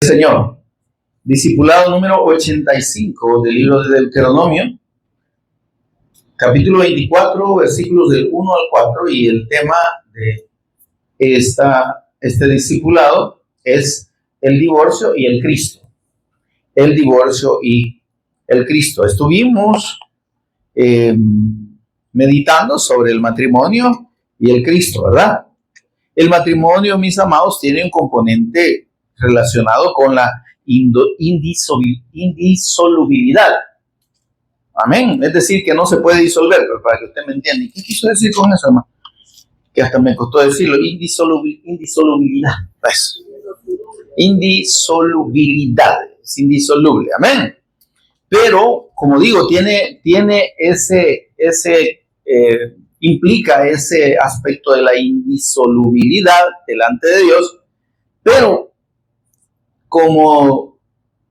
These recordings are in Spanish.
Señor. Discipulado número 85 del libro de Deuteronomio, capítulo 24, versículos del 1 al 4, y el tema de este discipulado es el divorcio y el Cristo. El divorcio y el Cristo. Estuvimos meditando sobre el matrimonio y el Cristo, ¿verdad? El matrimonio, mis amados, tiene un componente relacionado con la indisolubilidad. Amén. Es decir, que no se puede disolver, pero para que usted me entienda. ¿Qué quiso decir con eso, hermano? Que hasta me costó decirlo. Indisolubilidad. Pues, indisolubilidad. Es indisoluble. Amén. Pero, como digo, implica ese aspecto de la indisolubilidad delante de Dios, pero como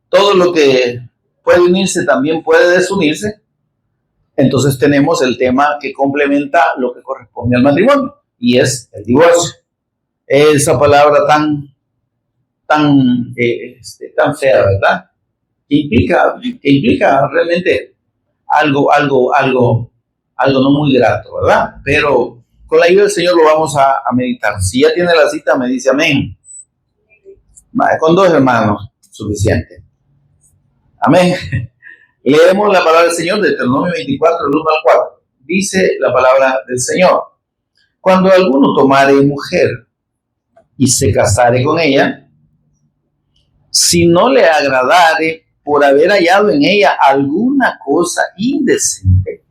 todo lo que puede unirse también puede desunirse, entonces tenemos el tema que complementa lo que corresponde al matrimonio, y es el divorcio. Esa palabra tan fea, ¿verdad? Que implica realmente algo no muy grato, ¿verdad? Pero con la ayuda del Señor lo vamos a meditar. Si ya tiene la cita, me dice amén. Con dos hermanos, suficiente. Amén. Leemos la palabra del Señor de Deuteronomio 24, del 1 al 4. Dice la palabra del Señor: cuando alguno tomare mujer y se casare con ella, si no le agradare por haber hallado en ella alguna cosa indecente,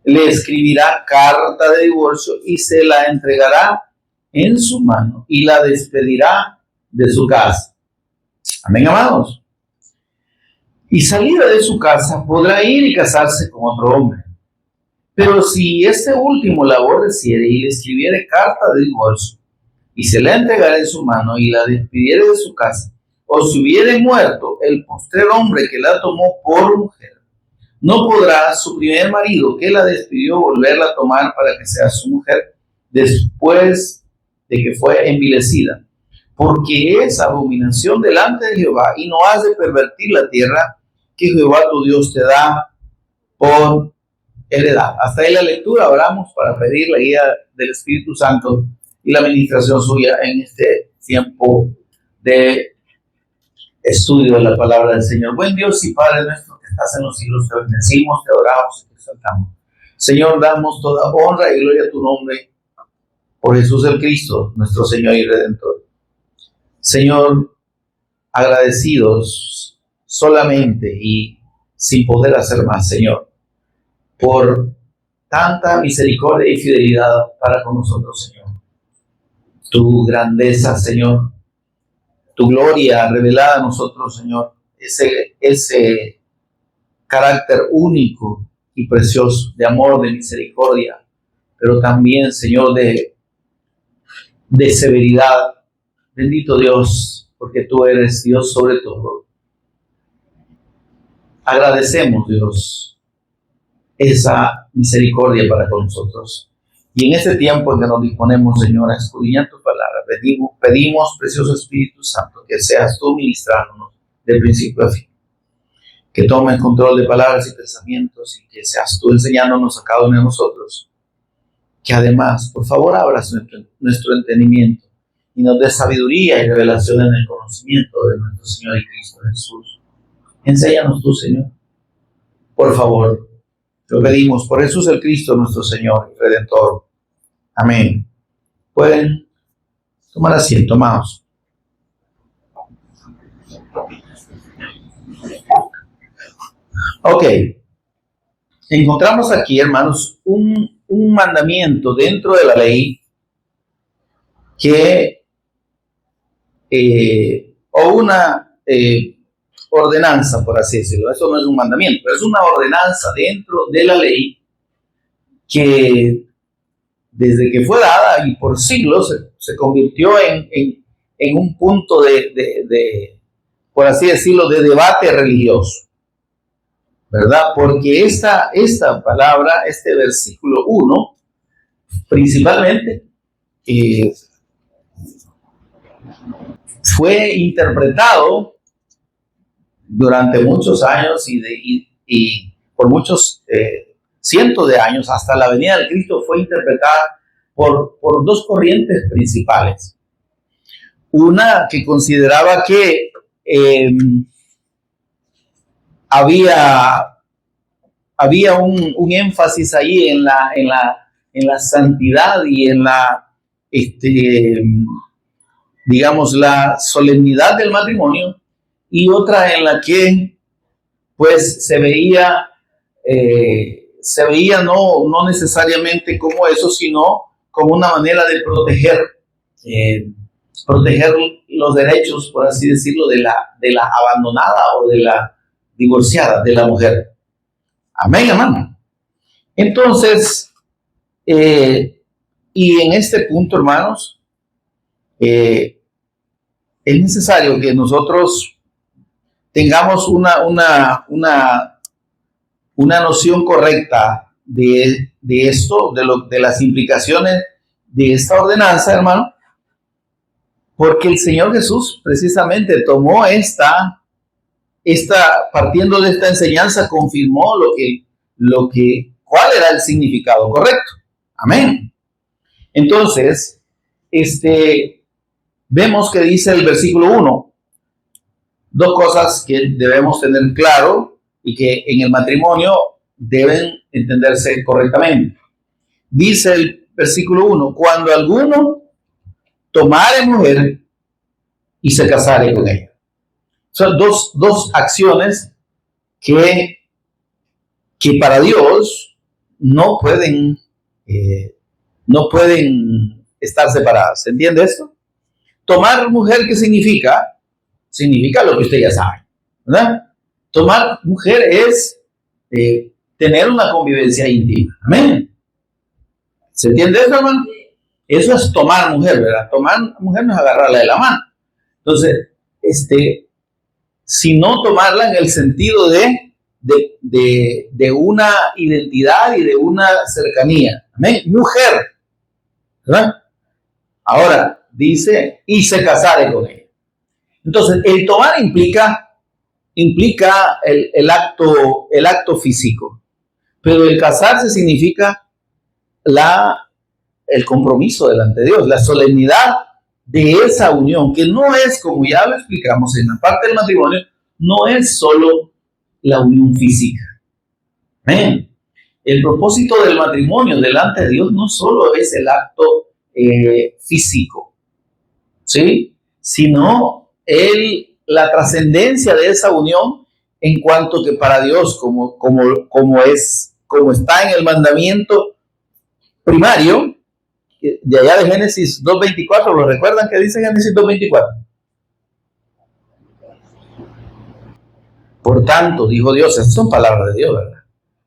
le escribirá carta de divorcio y se la entregará en su mano y la despedirá de su casa. Amén, amados. Y salida de su casa podrá ir y casarse con otro hombre. Pero si este último la aborreciere y le escribiere carta de divorcio y se la entregara en su mano y la despidiere de su casa, o si hubiere muerto el postrer hombre que la tomó por mujer, no podrá su primer marido que la despidió volverla a tomar para que sea su mujer después de que fue envilecida, porque es abominación delante de Jehová, y no has de pervertir la tierra que Jehová tu Dios te da por heredad. Hasta ahí la lectura. Oramos para pedir la guía del Espíritu Santo y la administración suya en este tiempo de estudio de la palabra del Señor. Buen Dios y Padre nuestro que estás en los cielos, te bendecimos, te adoramos y te exaltamos. Señor, damos toda honra y gloria a tu nombre por Jesús el Cristo, nuestro Señor y Redentor. Señor, agradecidos solamente y sin poder hacer más, Señor, por tanta misericordia y fidelidad para con nosotros, Señor. Tu grandeza, Señor, tu gloria revelada a nosotros, Señor, ese carácter único y precioso de amor, de misericordia, pero también, Señor, de severidad. Bendito Dios, porque tú eres Dios sobre todo. Agradecemos, Dios, esa misericordia para con nosotros. Y en este tiempo en que nos disponemos, Señor, a escudriñar tu palabra, pedimos, precioso Espíritu Santo, que seas tú ministrándonos de principio a fin. Que tomes control de palabras y pensamientos y que seas tú enseñándonos a cada uno de nosotros. Que además, por favor, abras nuestro entendimiento y nos des sabiduría y revelación en el conocimiento de nuestro Señor y Cristo Jesús. Enséñanos tú, Señor. Por favor, lo pedimos por Jesús el Cristo, nuestro Señor y Redentor. Amén. Pueden tomar asiento, amados. Ok. Encontramos aquí, hermanos, un mandamiento dentro de la ley que o una ordenanza, por así decirlo. Eso no es un mandamiento, pero es una ordenanza dentro de la ley que desde que fue dada y por siglos se convirtió en un punto de, por así decirlo, de debate religioso, ¿verdad? Porque esta palabra, este versículo 1, principalmente, fue interpretado durante muchos años y por muchos cientos de años, hasta la venida del Cristo, fue interpretada por dos corrientes principales. Una que consideraba que había un énfasis ahí en la santidad y en digamos, la solemnidad del matrimonio, y otra en la que pues se veía no necesariamente como eso, sino como una manera de proteger los derechos, por así decirlo, de la abandonada o de la divorciada, de la mujer. Amén, hermano. Entonces, y en este punto, hermanos, es necesario que nosotros tengamos una noción correcta de esto, de las implicaciones de esta ordenanza, hermano, porque el Señor Jesús precisamente tomó partiendo de esta enseñanza, confirmó cuál era el significado correcto. Amén. Entonces, vemos que dice el versículo 1, dos cosas que debemos tener claro y que en el matrimonio deben entenderse correctamente. Dice el versículo 1, cuando alguno tomare mujer y se casare con ella. Son dos acciones que para Dios no pueden estar separadas. ¿Se entiende esto? Tomar mujer, ¿qué significa? Significa lo que usted ya sabe, ¿verdad? Tomar mujer es tener una convivencia íntima. Amén. ¿Se entiende eso, hermano? Eso es tomar mujer, ¿verdad? Tomar mujer no es agarrarla de la mano. Entonces, sino tomarla en el sentido de una identidad y de una cercanía. Amén. Mujer, ¿verdad? Ahora, dice, y se casare con ella. Entonces, el tomar implica el acto físico, pero el casarse significa el compromiso delante de Dios, la solemnidad de esa unión, que no es, como ya lo explicamos en la parte del matrimonio, no es solo la unión física. Amén. El propósito del matrimonio delante de Dios no solo es el acto físico, ¿sí? Sino la trascendencia de esa unión, en cuanto que para Dios, como está en el mandamiento primario, de allá de Génesis 2.24, ¿lo recuerdan que dice Génesis 2.24? Por tanto, dijo Dios, esas son palabras de Dios, ¿verdad?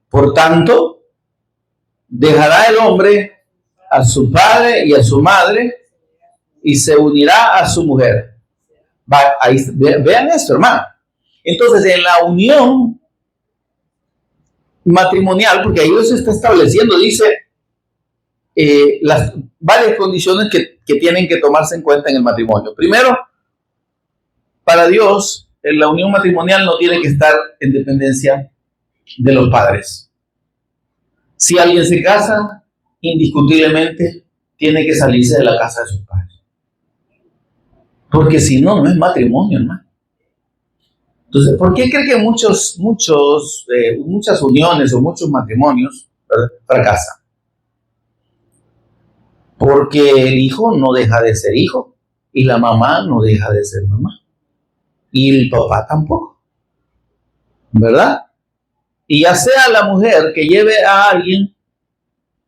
Por tanto, dejará el hombre a su padre y a su madre y se unirá a su mujer. Vean esto, hermano. Entonces, en la unión matrimonial, porque ahí se está estableciendo, dice, las varias condiciones que tienen que tomarse en cuenta en el matrimonio. Primero, para Dios, la unión matrimonial no tiene que estar en dependencia de los padres. Si alguien se casa, indiscutiblemente tiene que salirse de la casa de sus padres. Porque si no, no es matrimonio, hermano. Entonces, ¿por qué cree que muchas uniones o muchos matrimonios fracasan? Porque el hijo no deja de ser hijo y la mamá no deja de ser mamá. Y el papá tampoco, ¿verdad? Y ya sea la mujer que lleve a alguien,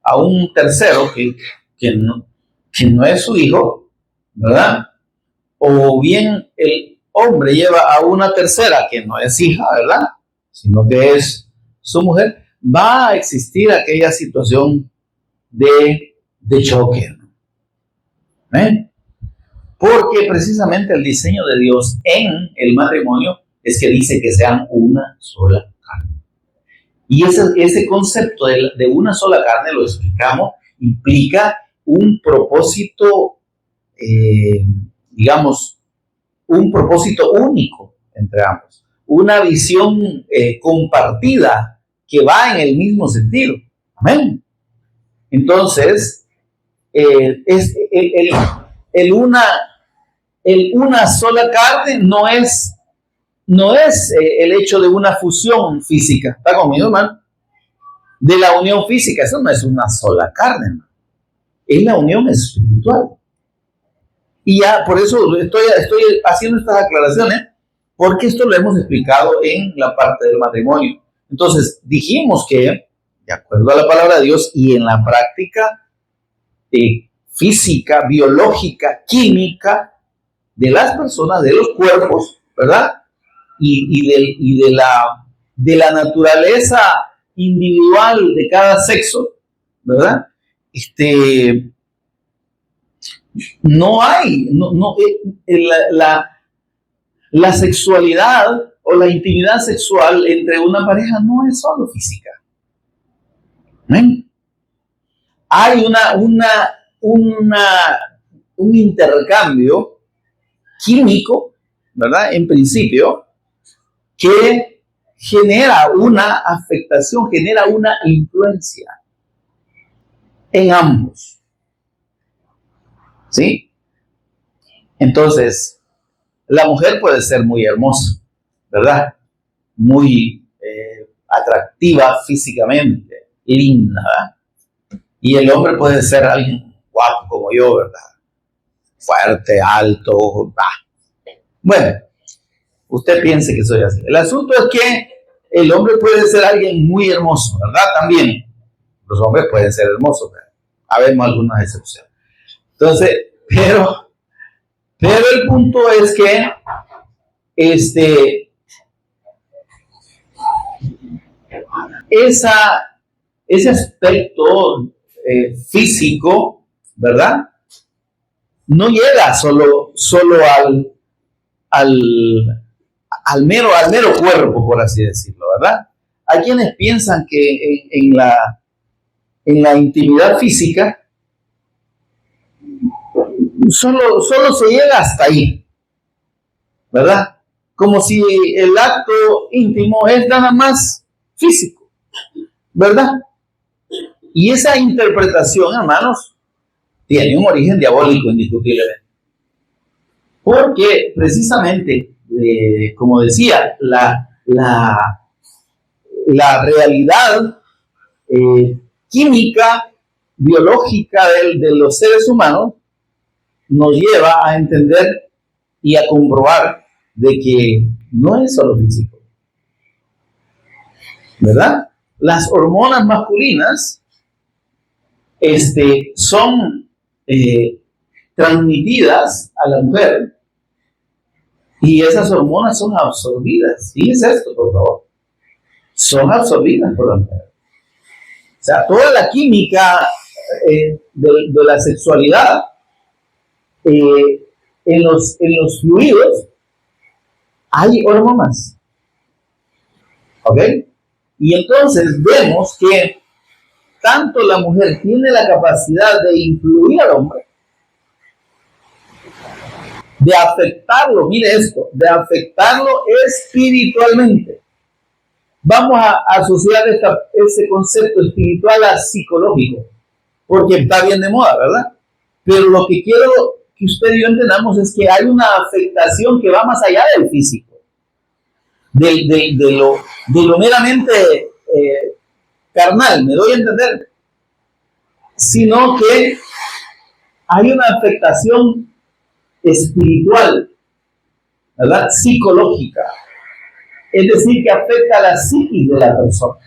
a un tercero que no es su hijo, ¿verdad? O bien el hombre lleva a una tercera que no es hija, ¿verdad? Sino que es su mujer, va a existir aquella situación de choque. ¿Eh? Porque precisamente el diseño de Dios en el matrimonio es que dice que sean una sola carne. Y ese concepto de una sola carne, lo explicamos, implica un propósito, digamos, un propósito único entre ambos. una visión compartida que va en el mismo sentido. Amén. Entonces, es el una sola carne no es el hecho de una fusión física. ¿Está conmigo, hermano? De la unión física, eso no es una sola carne, hermano. Es la unión espiritual. Y ya por eso estoy haciendo estas aclaraciones, porque esto lo hemos explicado en la parte del matrimonio. Entonces, dijimos que, de acuerdo a la palabra de Dios y en la práctica física, biológica, química de las personas, de los cuerpos, ¿verdad? Y de la naturaleza individual de cada sexo, ¿verdad? La sexualidad o la intimidad sexual entre una pareja no es solo física. ¿Ven? Hay un intercambio químico, ¿verdad? En principio, que genera una afectación, genera una influencia en ambos. ¿Sí? Entonces, la mujer puede ser muy hermosa, ¿verdad? Muy atractiva físicamente, linda, ¿verdad? Y el hombre puede ser alguien guapo como yo, ¿verdad? Fuerte, alto, bah. Bueno, usted piense que soy así. El asunto es que el hombre puede ser alguien muy hermoso, ¿verdad? También los hombres pueden ser hermosos, ¿verdad? Habemos algunas excepciones. Entonces, pero el punto es que ese aspecto físico, ¿verdad? No llega solo al mero cuerpo, por así decirlo, ¿verdad? Hay quienes piensan que en la intimidad física solo se llega hasta ahí, ¿verdad? Como si el acto íntimo es nada más físico, ¿verdad? Y esa interpretación, hermanos, tiene un origen diabólico indiscutiblemente. Porque precisamente, como decía, la realidad química, biológica de los seres humanos nos lleva a entender y a comprobar de que no es solo físico, ¿verdad? Las hormonas masculinas son transmitidas a la mujer y esas hormonas son absorbidas. Fíjense esto, por favor. Son absorbidas por la mujer. O sea, toda la química de la sexualidad en los fluidos hay hormonas. ¿Ok? Y entonces vemos que tanto la mujer tiene la capacidad de influir al hombre, de afectarlo, mire esto, de afectarlo espiritualmente. Vamos a asociar ese concepto espiritual a psicológico, porque está bien de moda, ¿verdad? Pero lo que quiero que usted y yo entendamos es que hay una afectación que va más allá del físico, de lo meramente carnal, me doy a entender, sino que hay una afectación espiritual, ¿verdad? Psicológica, es decir, que afecta a la psiquis de la persona.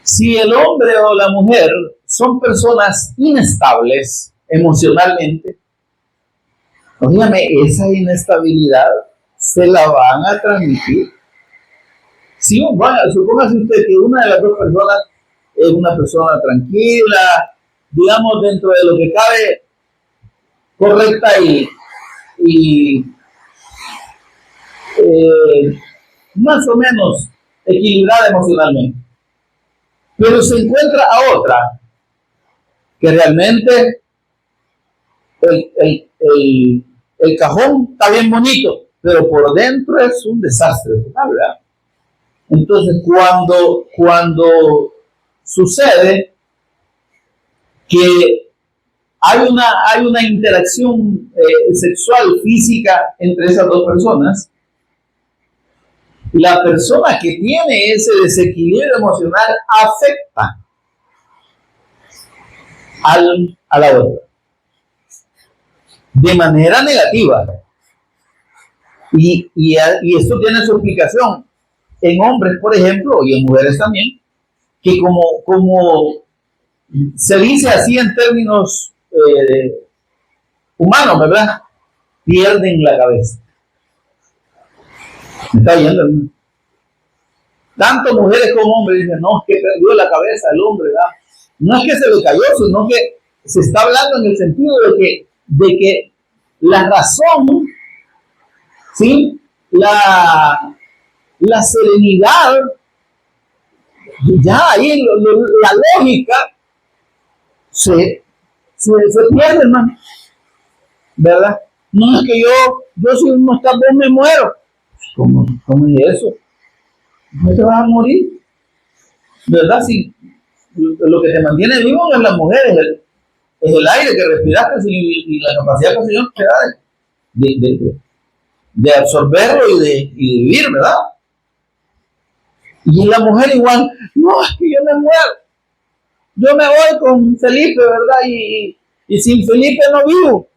Si el hombre o la mujer son personas inestables emocionalmente, óigame, esa inestabilidad se la van a transmitir. Si, bueno, supóngase usted que una de las dos personas es una persona tranquila, digamos dentro de lo que cabe, correcta y más o menos equilibrada emocionalmente. Pero se encuentra a otra que realmente el cajón está bien bonito, pero por dentro es un desastre total, ¿verdad? Entonces, cuando sucede que hay una interacción sexual, física entre esas dos personas, la persona que tiene ese desequilibrio emocional afecta a la otra de manera negativa. Y esto tiene su explicación en hombres, por ejemplo, y en mujeres también, que como se dice así en términos humanos, ¿verdad? Pierden la cabeza. ¿Me está oyendo? Tanto mujeres como hombres dicen, no, es que perdió la cabeza el hombre, ¿verdad? No es que se le cayó, sino que se está hablando en el sentido de que la razón, ¿sí? La serenidad, ya ahí la lógica se pierde, hermano, ¿verdad? No es que yo si no está bien me muero. ¿Cómo es eso? ¿No te vas a morir? ¿Verdad? Si lo que te mantiene vivo no es la mujer, es el aire que respiraste y la capacidad que el Señor te da de absorberlo y de vivir, ¿verdad? Y la mujer igual, no, es que yo me muero. Yo me voy con Felipe, ¿verdad? Y sin Felipe no vivo.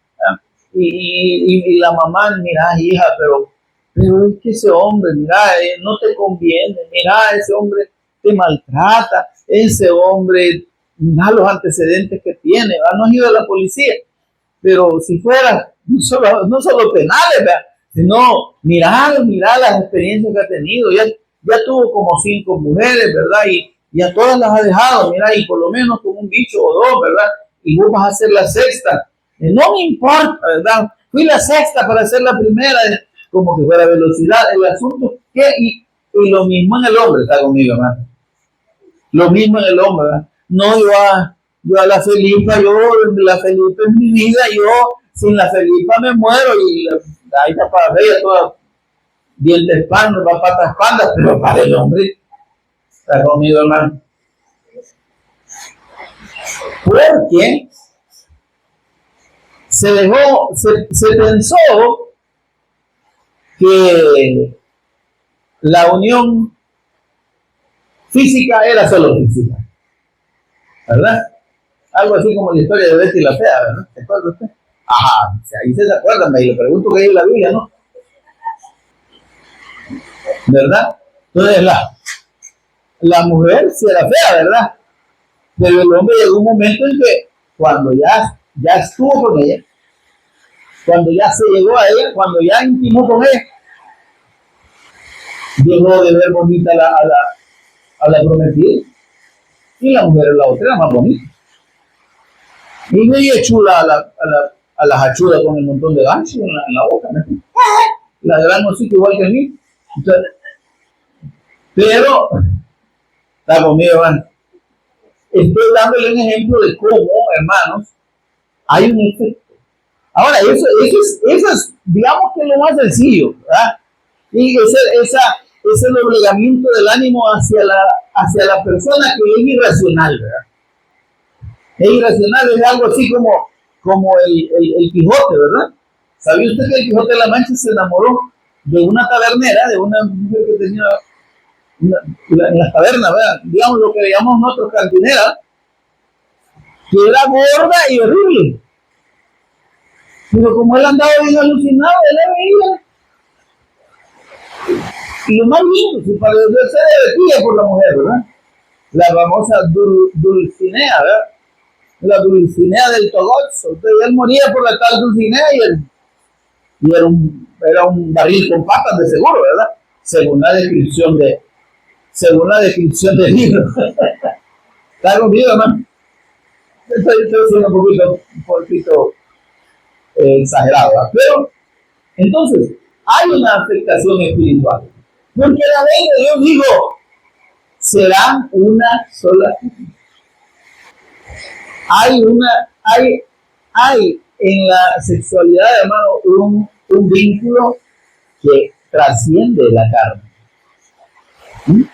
Y la mamá, mira, hija, pero es que ese hombre, mira, no te conviene, mira, ese hombre te maltrata, ese hombre, mira los antecedentes que tiene, ¿verdad? No has ido a la policía, pero si fuera, no solo penales, ¿verdad? Sino mirar las experiencias que ha tenido, ya tuvo como 5 mujeres, ¿verdad? Y a todas las ha dejado, mira, y por lo menos con un bicho o 2, ¿verdad? Y vos vas a ser la sexta. No me importa, ¿verdad? Fui la sexta para ser la primera, como que fuera velocidad. El asunto que, y lo mismo en el hombre, está conmigo, hermano. Lo mismo en el hombre, ¿verdad? No, yo a la Felipa, la Felipa es mi vida, yo sin la Felipa me muero y ahí está para ella toda dientes espaldas, va patas espaldas, pero para el hombre, está conmigo, hermano. Porque se pensó que la unión física era solo física, ¿verdad? Algo así como la historia de Betty la Fea, ¿verdad? ¿Se acuerda usted? Ajá, ahí se acuerdan, me le pregunto qué hay en la Biblia, ¿no? ¿Verdad? Entonces la mujer sí era fea, ¿verdad? Pero el hombre llegó un momento en que cuando ya estuvo con ella, cuando ya se llegó a ella, cuando ya intimó con ella, dejó de ver bonita a la prometida, y la mujer la otra era más bonita. Y veía chula a la hachuda con el montón de ganchos en la boca, ¿no? La gran hocico igual que a mí. Entonces, pero, está conmigo, hermano. Estoy dándole un ejemplo de cómo, hermanos, hay un efecto. Ahora, eso es, digamos que lo más sencillo, ¿verdad? Y ese doblegamiento del ánimo hacia la persona que es irracional, ¿verdad? Es irracional, es algo así como el Quijote, ¿verdad? ¿Sabía usted que el Quijote de la Mancha se enamoró de una tabernera, de una mujer que tenía en las tabernas, ¿verdad? Digamos lo que llamamos nosotros cantinera, que era gorda y horrible? Pero como él andaba bien alucinado, él la veía. Y lo más lindo, si para Dios se divertía por la mujer, ¿verdad? La famosa Dulcinea, ¿verdad? La Dulcinea del Togozo. Entonces él moría por la tal Dulcinea y era un barril con patas de seguro, ¿verdad? Según la descripción del libro. ¿Está conmigo, hermano? Estoy siendo un poquito exagerado, ¿verdad? Pero, entonces, hay una afectación espiritual. Porque la ley de Dios dijo, serán una sola. Hay en la sexualidad, hermano, un vínculo que trasciende la carne. ¿Mm?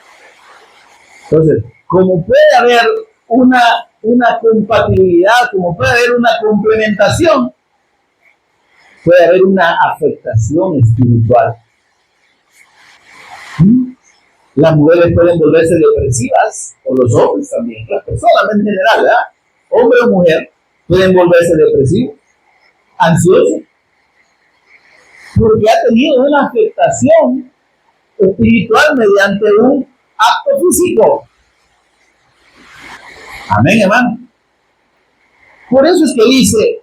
Entonces, como puede haber una compatibilidad, como puede haber una complementación, puede haber una afectación espiritual. ¿Mm? Las mujeres pueden volverse depresivas, o los hombres también, las personas en general, ¿verdad? Hombre o mujer, pueden volverse depresivos, ansiosos, porque ha tenido una afectación espiritual mediante un acto físico. Amén, hermano. Por eso es que dice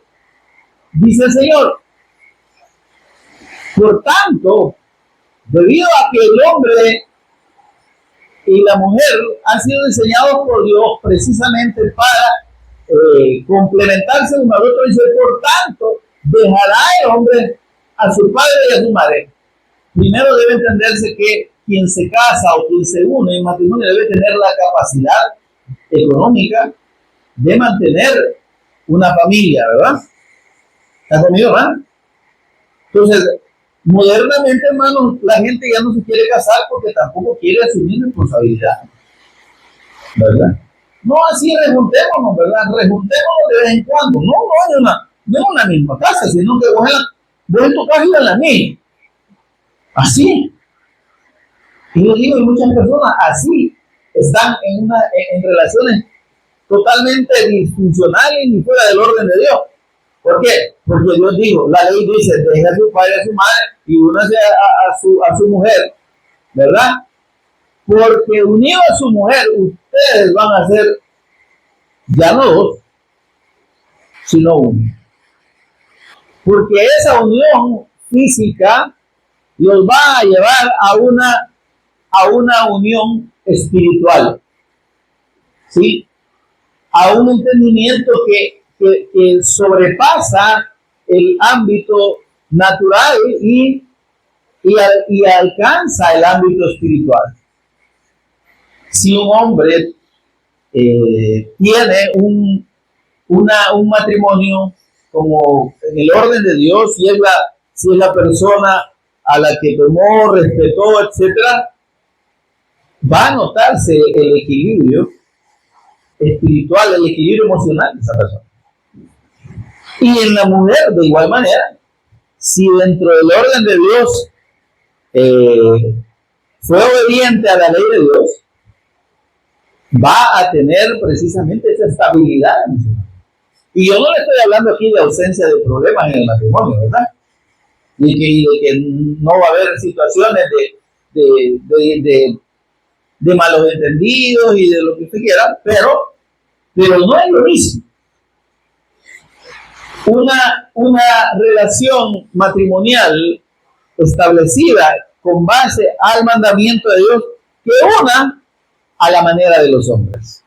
el Señor, por tanto, debido a que el hombre y la mujer han sido diseñados por Dios precisamente para complementarse uno al otro, dice, por tanto, dejará el hombre a su padre y a su madre. Primero debe entenderse que quien se casa o quien se une en matrimonio debe tener la capacidad económica de mantener una familia, ¿verdad? ¿Está conmigo, verdad? Entonces, modernamente, hermanos, la gente ya no se quiere casar porque tampoco quiere asumir responsabilidad, ¿verdad? No así rejuntémonos, ¿verdad? Rejuntémonos de vez en cuando. No en una misma casa, sino que vos en tu casa y en la mía. Así. Y yo digo, y muchas personas así están en relaciones totalmente disfuncionales y fuera del orden de Dios. ¿Por qué? Porque Dios dijo, la ley dice, deja a su padre y a su madre y únase a su mujer, ¿verdad? Porque unido a su mujer, ustedes van a ser ya no dos, sino uno. Porque esa unión física los va a llevar a una unión espiritual, ¿sí? A un entendimiento que sobrepasa el ámbito natural y alcanza el ámbito espiritual. Si un hombre tiene un matrimonio como en el orden de Dios, si es la persona a la que tomó, respetó, etcétera, va a notarse el equilibrio espiritual, el equilibrio emocional de esa persona. Y en la mujer, de igual manera, si dentro del orden de Dios fue obediente a la ley de Dios, va a tener precisamente esa estabilidad. Y yo no le estoy hablando aquí de ausencia de problemas en el matrimonio, ¿verdad? Y de que no va a haber situaciones de malos entendidos y de lo que usted quiera, pero no es lo mismo una relación matrimonial establecida con base al mandamiento de Dios que una a la manera de los hombres.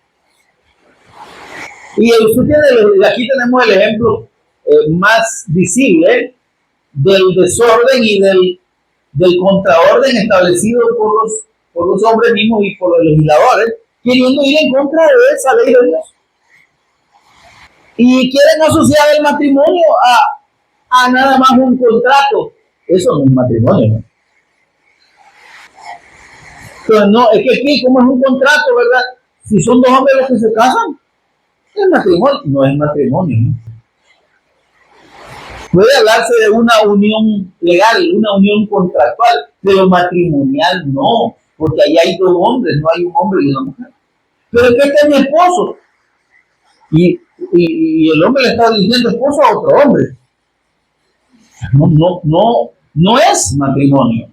Y aquí tenemos el ejemplo más visible del desorden y del contraorden establecido por los hombres mismos y por los legisladores, queriendo ir en contra de esa ley de Dios. Y quieren asociar el matrimonio a nada más un contrato. Eso no es matrimonio, ¿no? Entonces, no, es que aquí, como es un contrato, ¿verdad? Si son dos hombres los que se casan, es matrimonio. No es matrimonio, ¿no? Puede hablarse de una unión legal, una unión contractual, pero matrimonial no, porque ahí hay dos hombres, no hay un hombre y una mujer. Pero es que este es mi esposo. Y el hombre le está diciendo esposo a otro hombre. No es matrimonio.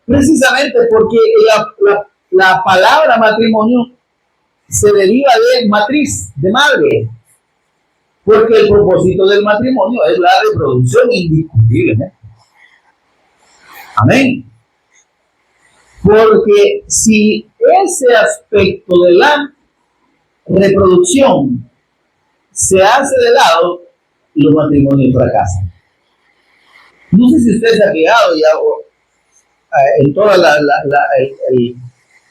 Precisamente porque la palabra matrimonio se deriva de matriz, de madre. Porque el propósito del matrimonio es la reproducción indiscutible. Amén. Porque si ese aspecto de la reproducción se hace de lado, los matrimonios fracasan. No sé si usted se ha fijado ya en todo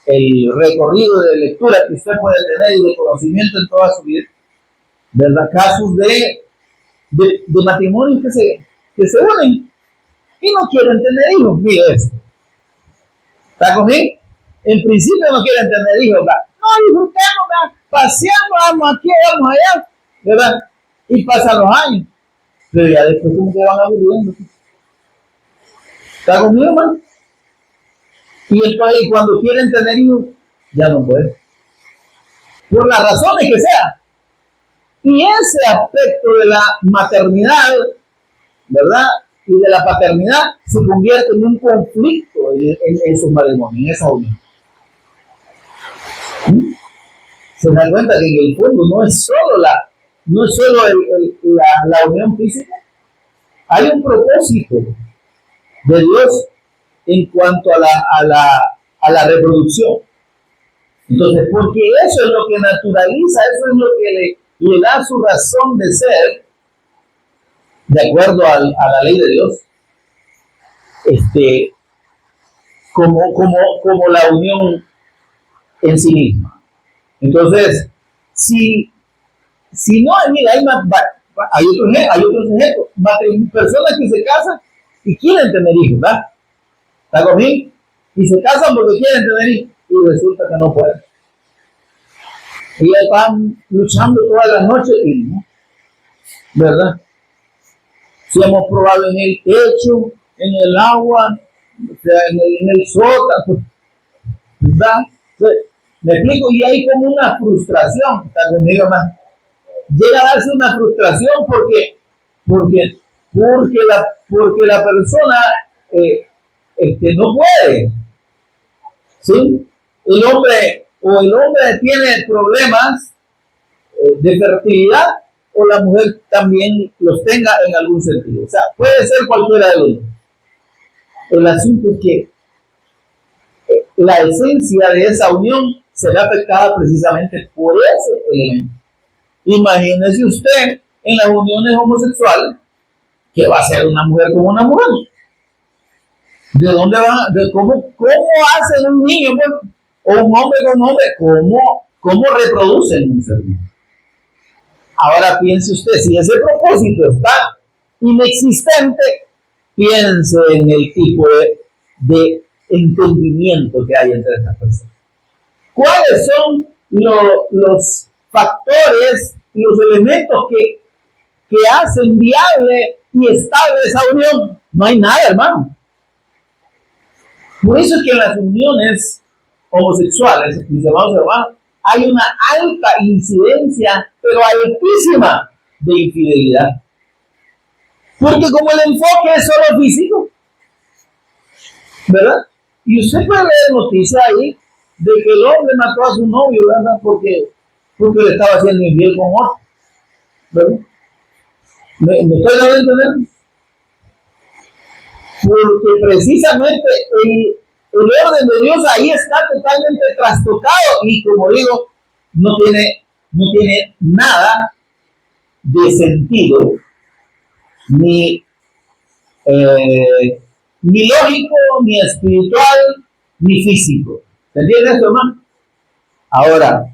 el recorrido de lectura que usted puede tener y de conocimiento en toda su vida, ¿verdad? Casos de matrimonios que se unen y no quieren tener hijos. Mire esto. ¿Está conmigo? En principio no quieren tener hijos, ¿verdad? No, disfrutemos, ¿verdad? Paseamos, vamos aquí, vamos allá, ¿verdad? Y pasan los años. Pero ya después como que van aburriendo. ¿Está conmigo, hermano? Y entonces cuando quieren tener hijos, ya no pueden. Por las razones que sean. Y ese aspecto de la maternidad, ¿verdad? Y de la paternidad se convierte en un conflicto en esos matrimonios, en esa unión. Se da cuenta que en el fondo no es solo la unión física, hay un propósito de Dios en cuanto a la reproducción. Entonces, porque eso es lo que naturaliza, eso es lo que le da su razón de ser, de acuerdo a la ley de Dios, como la unión en sí misma. Entonces, si no, mira, hay otros ejemplos, personas que se casan y quieren tener hijos, ¿verdad? ¿Está conmigo? Y se casan porque quieren tener hijos y resulta que no pueden. Y están luchando todas las noches y no, ¿verdad? Si hemos probado en el techo, en el agua, en el sótano, ¿verdad? Entonces, me explico, y hay como una frustración, está conmigo, más. Llega a darse una frustración porque la persona no puede, ¿sí? El hombre tiene problemas de fertilidad o la mujer también los tenga en algún sentido. O sea, puede ser cualquiera de los dos. El asunto es que la esencia de esa unión se ve afectada precisamente por ese elemento. Imagínese usted en las uniones homosexuales que va a ser una mujer como una mujer. ¿De dónde van? ¿Cómo hacen un niño o un hombre con un hombre? ¿Cómo reproducen un ser humano? Ahora piense usted, si ese propósito está inexistente, piense en el tipo de entendimiento que hay entre estas personas. ¿Cuáles son los factores y los elementos que hacen viable y estable esa unión? No hay nada, hermano. Por eso es que en las uniones homosexuales, mis hermanos y hermanas, hay una alta incidencia, pero altísima, de infidelidad. Porque como el enfoque es solo físico, ¿verdad? Y usted puede leer noticias ahí de que el hombre mató a su novio, ¿verdad? Porque le estaba haciendo infiel con otro, ¿verdad? ¿Me estoy dando a entender? Porque precisamente el orden de Dios ahí está totalmente trastocado y, como digo, no tiene nada de sentido ni lógico, ni espiritual, ni físico. ¿Se entiende esto, hermano? Ahora,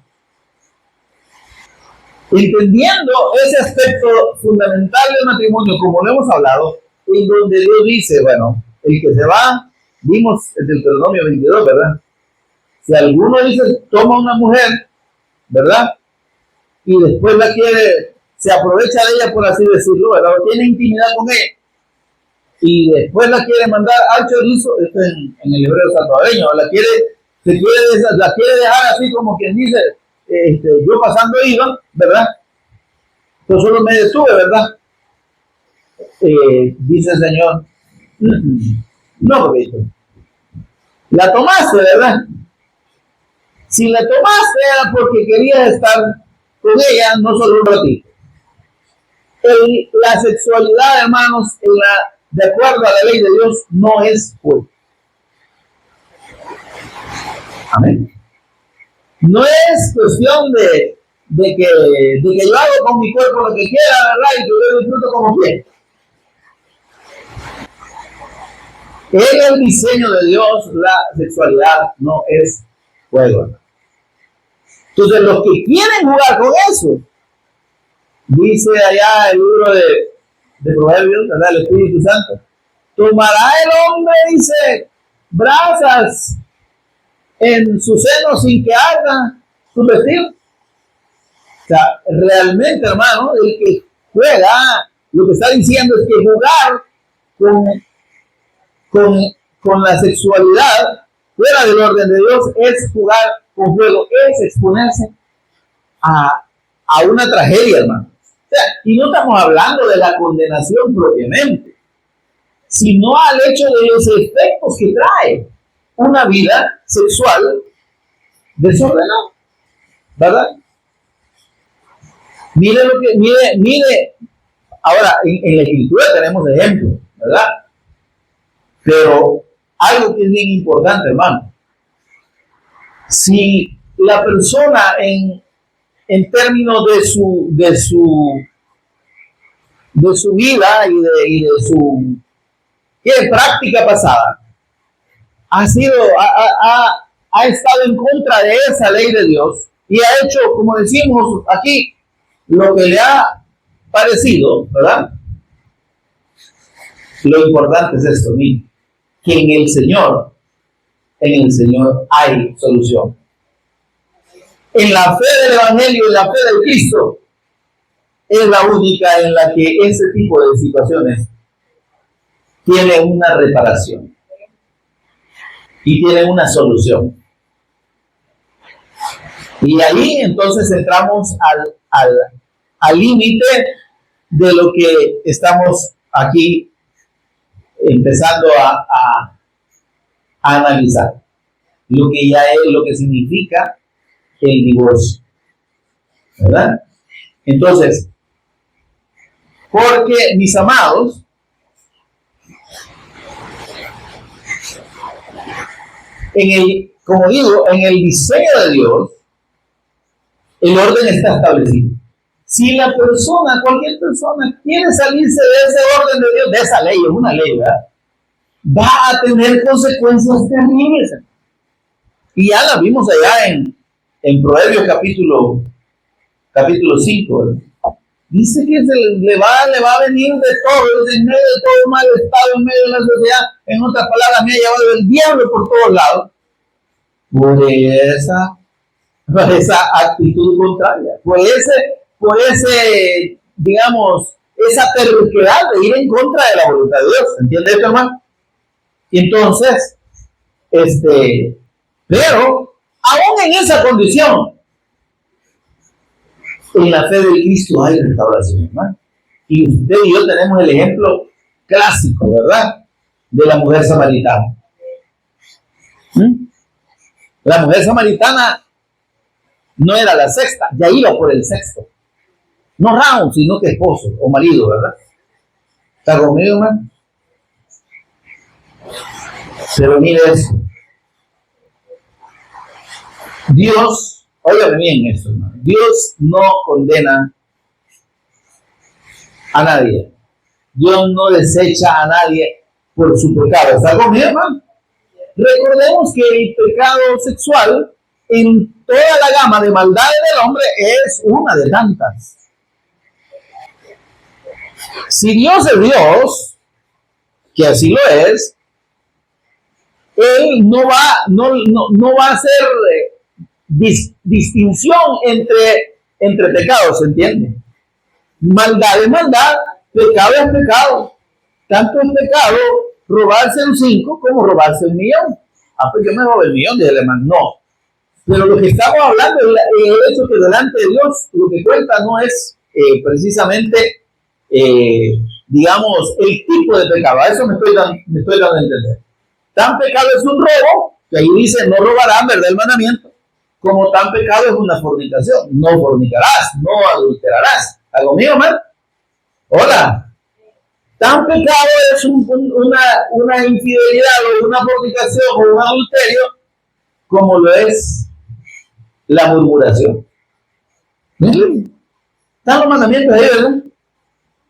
entendiendo ese aspecto fundamental del matrimonio, como lo hemos hablado, en donde Dios dice, bueno, el que se va, vimos el Deuteronomio 22, ¿verdad? Si alguno dice, toma una mujer, ¿verdad? Y después la quiere, se aprovecha de ella, por así decirlo, ¿verdad? O tiene intimidad con ella, y después la quiere mandar al chorizo, esto es en el hebreo salvadoreño, la quiere dejar así como quien dice, yo pasando iba, ¿verdad? Yo solo me detuve, ¿verdad? Dice el Señor, no, porque la tomaste, ¿verdad? Si la tomaste era porque querías estar con ella, no solo un ratito. La sexualidad, hermanos, de acuerdo a la ley de Dios, no es juego. Amén. No es cuestión de que yo hago con mi cuerpo lo que quiera, ¿verdad? Y que yo disfruto como quiera. En el diseño de Dios, la sexualidad no es juego. Entonces, los que quieren jugar con eso, dice allá el libro de Proverbios, ¿verdad? El Espíritu Santo, ¿Tomará el hombre, dice, brasas en su seno sin que arda su vestido? O sea, realmente, hermano, el que juega, lo que está diciendo es que jugar con la sexualidad fuera del orden de Dios es jugar con fuego, es exponerse a una tragedia, hermano. O sea, y no estamos hablando de la condenación propiamente, sino al hecho de los efectos que trae una vida sexual desordenada, ¿verdad? Mire, ahora en la escritura tenemos ejemplos, ¿verdad? Pero algo que es bien importante, hermano, si la persona en términos de su vida y de su práctica pasada, ha estado en contra de esa ley de Dios y ha hecho, como decimos aquí, lo que le ha parecido, ¿verdad? Lo importante es esto, mire, que en el Señor hay solución. En la fe del Evangelio, en la fe del Cristo, es la única en la que ese tipo de situaciones tiene una reparación y tiene una solución. Y ahí entonces entramos al límite de lo que estamos aquí empezando a analizar. Lo que ya es lo que significa el divorcio, ¿verdad? Entonces, porque mis amados, como digo, en el diseño de Dios, el orden está establecido. Si la persona, cualquier persona, quiere salirse de ese orden de Dios, de esa ley, es una ley, ¿verdad?, va a tener consecuencias terribles. Y ya la vimos allá en Proverbios capítulo 5, ¿verdad? Dice que le va a venir de todo, en medio de todo mal estado, en medio de la sociedad. En otras palabras, me ha llevado el diablo por todos lados. Por esa actitud contraria, por ese, digamos, esa terquedad de ir en contra de la voluntad de Dios. ¿Entiende esto, hermano? Y entonces, pero, aún en esa condición, en la fe de Cristo hay restauración, hermano. Y usted y yo tenemos el ejemplo clásico, ¿verdad?, de la mujer samaritana. La mujer samaritana no era la sexta, ya iba por el sexto. No round, sino que esposo o marido, ¿verdad? ¿Está conmigo, hermano? Pero mire eso. Dios, óigame bien eso, hermano. Dios no condena a nadie. Dios no desecha a nadie por su pecado. ¿Está conmigo, hermano? Recordemos que el pecado sexual en toda la gama de maldades del hombre es una de tantas. Si Dios es Dios, que así lo es, Él no va a hacer distinción entre pecados, ¿se entiende? Maldad es maldad, pecado es pecado. Tanto es pecado robarse un 5 como robarse 1,000,000. Pues yo me robo el 1,000,000, dice el hermano. No. Pero lo que estamos hablando es el hecho que delante de Dios lo que cuenta no es precisamente, digamos, el tipo de pecado. A eso me estoy dando a entender. Tan pecado es un robo, que ahí dice no robarás, ¿verdad?, el mandamiento, como tan pecado es una fornicación. No fornicarás, no adulterarás. ¿Está conmigo, hermano? Hola. Tan pecado es una infidelidad o una fornicación o un adulterio como lo es la murmuración. Están los mandamientos ahí, ¿verdad?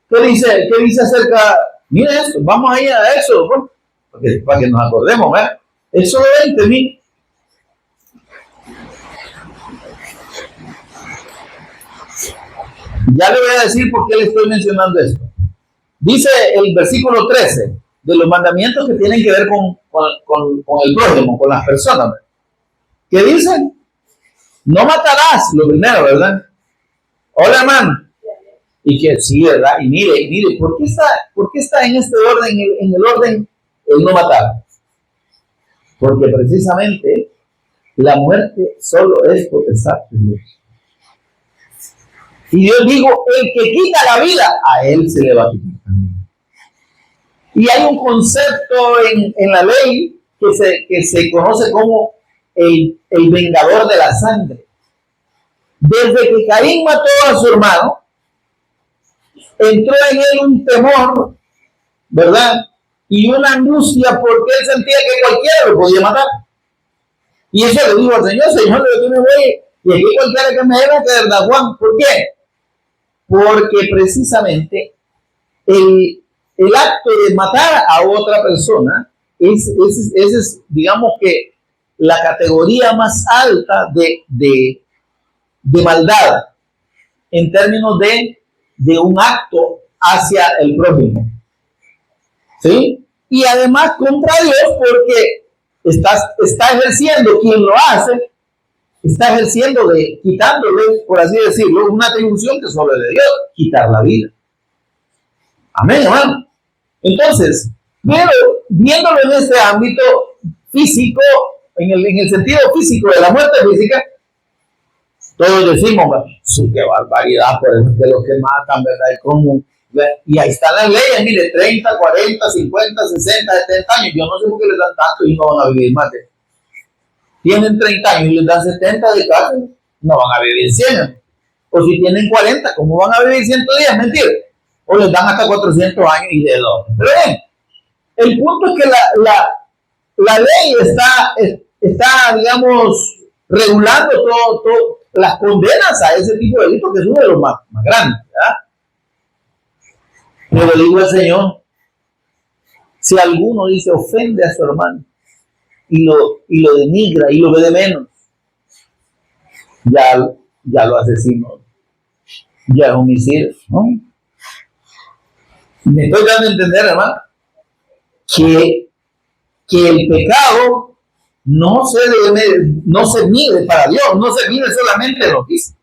¿Qué dice acerca? Mira esto, vamos ahí a eso, ¿no? Para que nos acordemos, ¿verdad? Eso lo 20,000. Ya le voy a decir por qué le estoy mencionando esto. Dice el versículo 13 de los mandamientos que tienen que ver con el prójimo, con las personas. ¿Qué dicen? No matarás, lo primero, ¿verdad? Hola, hermano. Y que sí, ¿verdad? Y mire, ¿por qué está en este orden, en el orden el no matar? Porque precisamente la muerte solo es potestad de Dios. Y Dios dijo, el que quita la vida, a él se le va a quitar también. Y hay un concepto en la ley que se conoce como el vengador de la sangre. Desde que Caín mató a su hermano, entró en él un temor, ¿verdad? Y una angustia porque él sentía que cualquiera lo podía matar. Y eso le dijo al Señor, Señor, yo me voy, y aquí cualquiera que me deba que verdad, Juan. ¿Por qué? Porque precisamente el acto de matar a otra persona es, digamos que, la categoría más alta de maldad en términos de un acto hacia el prójimo. ¿Sí? Y además contra Dios, porque está ejerciendo, quien lo hace, está ejerciendo quitándole, por así decirlo, una atribución que solo es de Dios, quitar la vida. Amén, hermano. Entonces, viéndolo en este ámbito físico, en el sentido físico de la muerte física, todos decimos, sí, qué barbaridad, por eso que los que matan, ¿verdad? ¿Cómo? Y ahí están las leyes, mire, 30, 40, 50, 60, 70 años. Yo no sé por qué les dan tanto y no van a vivir más. Tienen 30 años y les dan 70 de cárcel, no van a vivir 100. O si tienen 40, ¿cómo van a vivir 110? Mentira. O les dan hasta 400 años y de dos. Pero bien, el punto es que la ley está, digamos, regulando todo las condenas a ese tipo de delitos, que es uno de los más grandes, ¿verdad? Pero le digo al Señor, si alguno dice ofende a su hermano y lo denigra y lo ve de menos, ya lo asesinó, ya es homicidio, ¿no? Me estoy dando a entender, hermano, que el pecado no se mide para Dios, no se mide solamente en lo físico,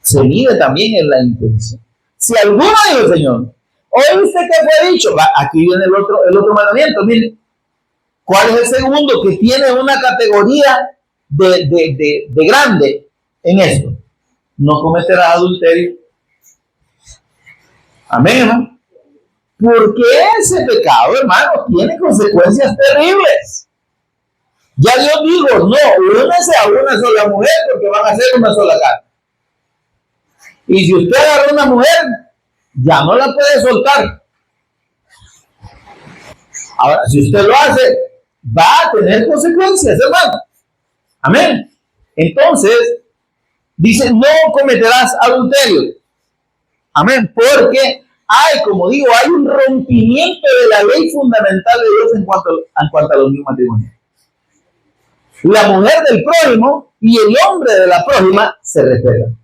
se mide también en la intención. Si alguno dijo el Señor, ¿oíste qué fue dicho? Aquí viene el otro mandamiento, miren. ¿Cuál es el segundo? Que tiene una categoría de grande en esto. No cometerás adulterio. Amén, hermano. Porque ese pecado, hermano, tiene consecuencias terribles. Ya Dios dijo, no, únese a una sola mujer porque van a ser una sola carne. Y si usted agarra una mujer, ya no la puede soltar. Ahora, si usted lo hace, va a tener consecuencias, hermano. Amén. Entonces, dice, no cometerás adulterio. Amén. Porque como digo, hay un rompimiento de la ley fundamental de Dios en cuanto a los matrimonios. La mujer del prójimo y el hombre de la prójima se respetan.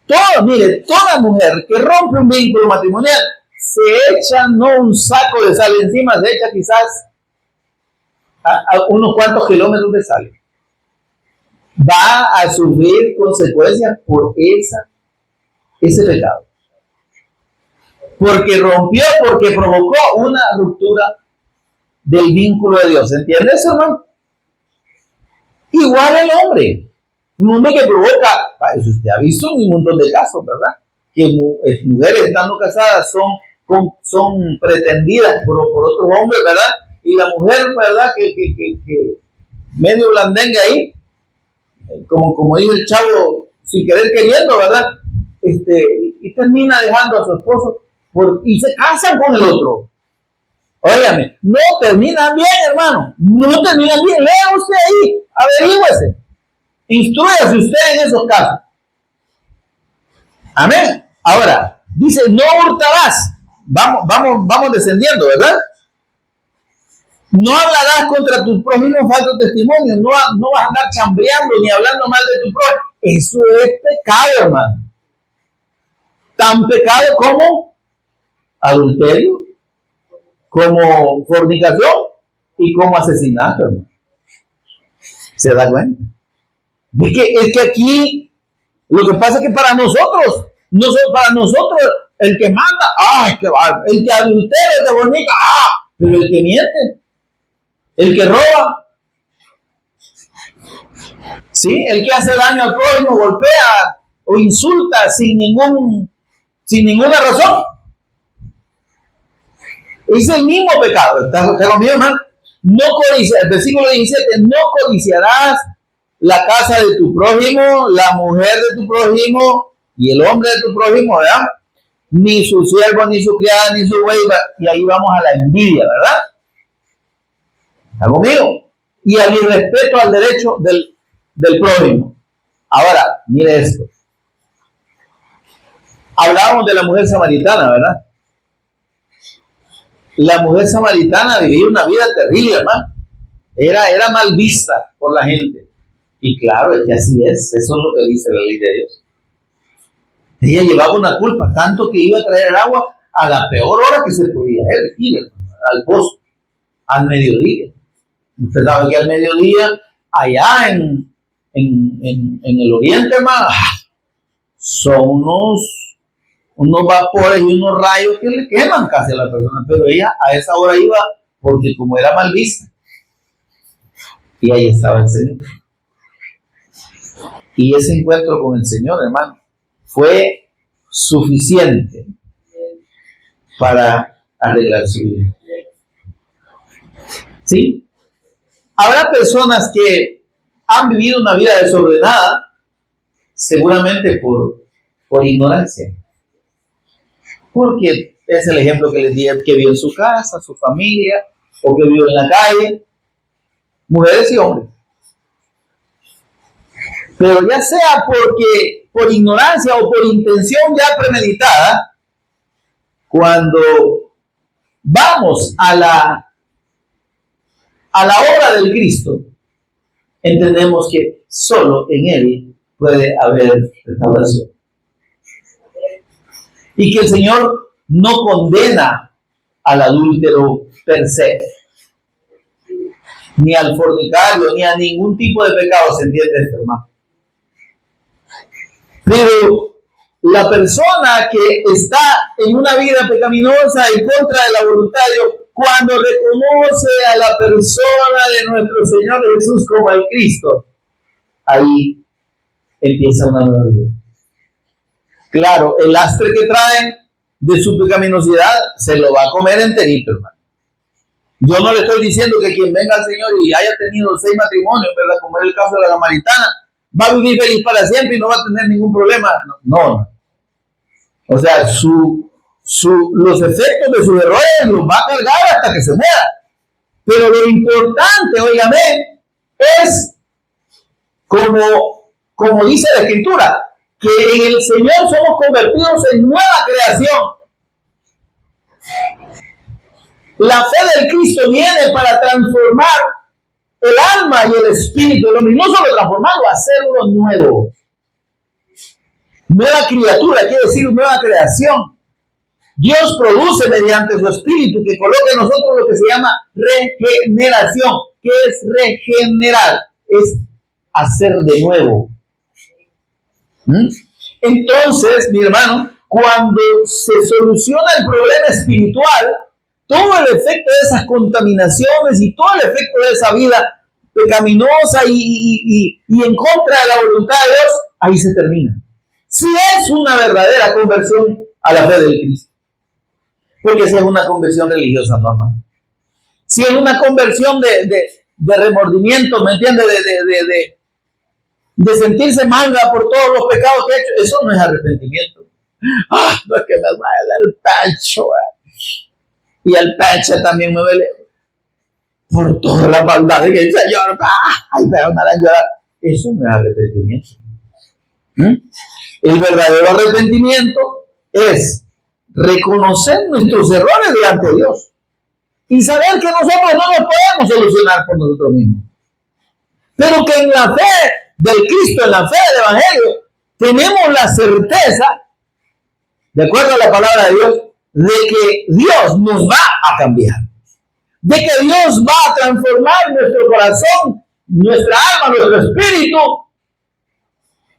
Toda mujer que rompe un vínculo matrimonial se echa no un saco de sal encima, se echa quizás a unos cuantos kilómetros de sal. Va a sufrir consecuencias por ese pecado. Porque rompió, porque provocó una ruptura del vínculo de Dios. ¿Entiendes eso, hermano? Igual el hombre. Un hombre que provoca, eso usted ha visto un montón de casos, ¿verdad? Que mujeres estando casadas son pretendidas por otros hombres, ¿verdad? Y la mujer, ¿verdad? Que medio blandengue ahí, como dice el chavo, sin querer queriendo, ¿verdad? Y termina dejando a su esposo y se casan con el otro. Óigame, no terminan bien, hermano. No terminan bien. Lea usted ahí, averígüese. Instrúyase usted en esos casos. Amén. Ahora, dice, no hurtarás. Vamos descendiendo, ¿verdad? No hablarás contra tus prójimos falsos testimonios. No vas a andar chambreando ni hablando mal de tu prójimo. Eso es pecado, hermano. Tan pecado como adulterio. como fornicación y como asesinato, hermano. ¿Se da cuenta? Es que aquí lo que pasa es que para nosotros el que mata, el que adultera, el que fornica, pero el que miente, el que roba, ¿sí? El que hace daño al prójimo, golpea o insulta sin ninguna razón. Es el mismo pecado. ¿Está conmigo, hermano? No codiciarás, el versículo 17, no codiciarás la casa de tu prójimo, la mujer de tu prójimo y el hombre de tu prójimo, ¿verdad? Ni su siervo, ni su criada, ni su buey. Y ahí vamos a la envidia, ¿verdad? ¿Está conmigo? Y al irrespeto al derecho del prójimo. Ahora, mire esto. Hablábamos de la mujer samaritana, ¿verdad? La mujer samaritana vivía una vida terrible, hermano. Era mal vista por la gente. Y claro, es que así es. Eso es lo que dice la ley de Dios. Ella llevaba una culpa, tanto que iba a traer el agua a la peor hora que se podía ir, al pozo, al mediodía. Usted sabe que al mediodía, allá en el oriente, hermano, son unos vapores y unos rayos que le queman casi a la persona, pero ella a esa hora iba porque como era mal vista. Y ahí estaba el Señor. Y ese encuentro con el Señor, hermano, fue suficiente para arreglar su vida. ¿Sí? Habrá personas que han vivido una vida desordenada, seguramente por ignorancia. Porque es el ejemplo que les di, que vio en su casa, su familia, o que vio en la calle, mujeres y hombres. Pero ya sea porque por ignorancia o por intención ya premeditada, cuando vamos a la obra del Cristo, entendemos que solo en Él puede haber restauración. Y que el Señor no condena al adúltero per se, ni al fornicario, ni a ningún tipo de pecado, ¿se entiende esto, hermano? Pero la persona que está en una vida pecaminosa en contra de la voluntad de Dios, cuando reconoce a la persona de nuestro Señor Jesús como el Cristo, ahí empieza una nueva vida. Claro, el lastre que trae de su pecaminosidad se lo va a comer enterito, hermano. Yo no le estoy diciendo que quien venga al Señor y haya tenido 6 matrimonios, ¿verdad? Como es el caso de la samaritana, va a vivir feliz para siempre y no va a tener ningún problema. No. O sea, los efectos de sus errores los va a cargar hasta que se muera. Pero lo importante, óigame, es como dice la Escritura, que en el Señor somos convertidos en nueva creación. La fe del Cristo viene para transformar el alma y el espíritu, no solo transformarlo, hacerlo nuevo. Nueva criatura, quiere decir nueva creación. Dios produce mediante su espíritu que coloca en nosotros lo que se llama regeneración. ¿Qué es regenerar? Es hacer de nuevo. Entonces, mi hermano, cuando se soluciona el problema espiritual, todo el efecto de esas contaminaciones y todo el efecto de esa vida pecaminosa y en contra de la voluntad de Dios, ahí se termina. Si es una verdadera conversión a la fe del Cristo. Porque si es una conversión religiosa, no, hermano. Si es una conversión de remordimiento, ¿me entiendes? De sentirse manga por todos los pecados que he hecho, eso no es arrepentimiento. No es que me duele el pecho, y el pecho también me duele por todas las maldades que el Señor, pero me harán llorar. Eso no es arrepentimiento. El verdadero arrepentimiento es reconocer nuestros errores delante de Dios y saber que nosotros no los podemos solucionar por nosotros mismos, pero que en la fe del Cristo, en la fe del Evangelio, tenemos la certeza, de acuerdo a la palabra de Dios, de que Dios nos va a cambiar, de que Dios va a transformar nuestro corazón, nuestra alma, nuestro espíritu,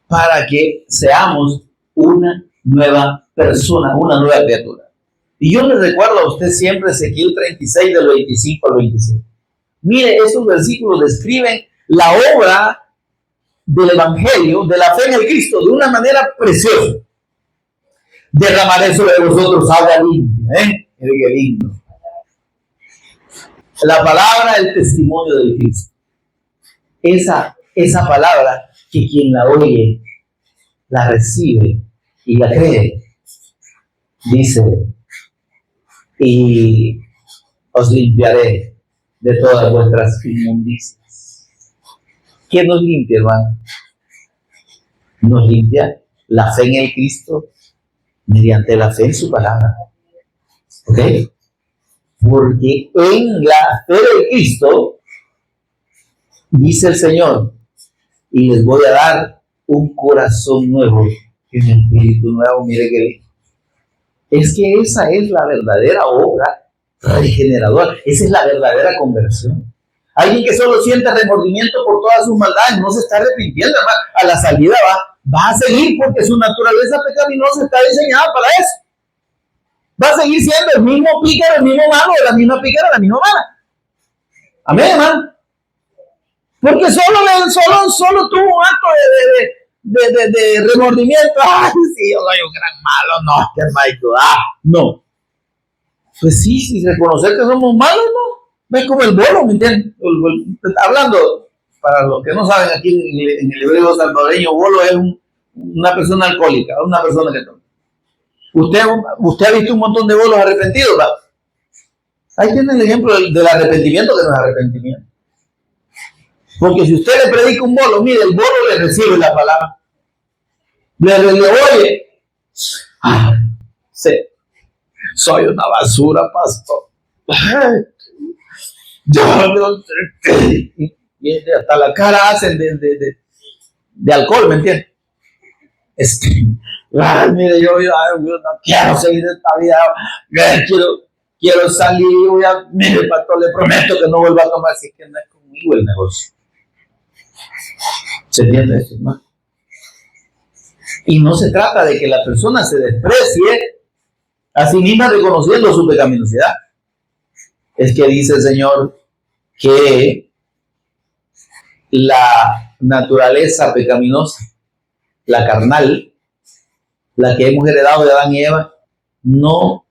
para que seamos una nueva persona, una nueva criatura. Y yo le recuerdo a usted siempre Ezequiel 36 del 25 al 27. Mire, esos versículos describen la obra del Evangelio, de la fe en el Cristo, de una manera preciosa. Derramaré sobre vosotros agua limpia, Mire qué lindo. La palabra, el testimonio del Cristo. Esa palabra que quien la oye, la recibe y la cree, dice, y os limpiaré de todas vuestras inmundicias. ¿Quién nos limpia, hermano? Nos limpia la fe en el Cristo mediante la fe en su palabra. ¿Ok? Porque en la fe del Cristo, dice el Señor, y les voy a dar un corazón nuevo y un espíritu nuevo. Mire que bien. Es que esa es la verdadera obra regeneradora. Esa es la verdadera conversión. Alguien que solo siente remordimiento por todas sus maldades, no se está arrepintiendo, hermano. A la salida va a seguir, porque su naturaleza pecaminosa está diseñada para eso. Va a seguir siendo el mismo pícaro, el mismo malo, la misma pícara, la misma mala. Amén, hermano. Porque solo tuvo un acto de remordimiento. Ay, sí, yo soy un gran malo, no, que hermanito, no. Pues sí, reconocer que somos malos, ¿no? Es como el bolo, ¿me entiendes? Hablando, para los que no saben, aquí en el hebreo salvadoreño, bolo es una persona alcohólica, una persona que toma. Usted ha visto un montón de bolos arrepentidos, ¿verdad? Ahí tiene el ejemplo del arrepentimiento, que no es arrepentimiento. Porque si usted le predica un bolo, mire, el bolo le recibe la palabra. Le oye. Sí, soy una basura, pastor. Y hasta la cara hacen de alcohol, ¿me entiendes? Mire, yo no quiero seguir esta vida. Quiero salir. Mire, pastor, le prometo que no vuelva a tomar, si es que no es conmigo el negocio. ¿Se entiende eso, hermano? Y no se trata de que la persona se desprecie a sí misma reconociendo su pecaminosidad. Es que dice el Señor que la naturaleza pecaminosa, la carnal, la que hemos heredado de Adán y Eva, no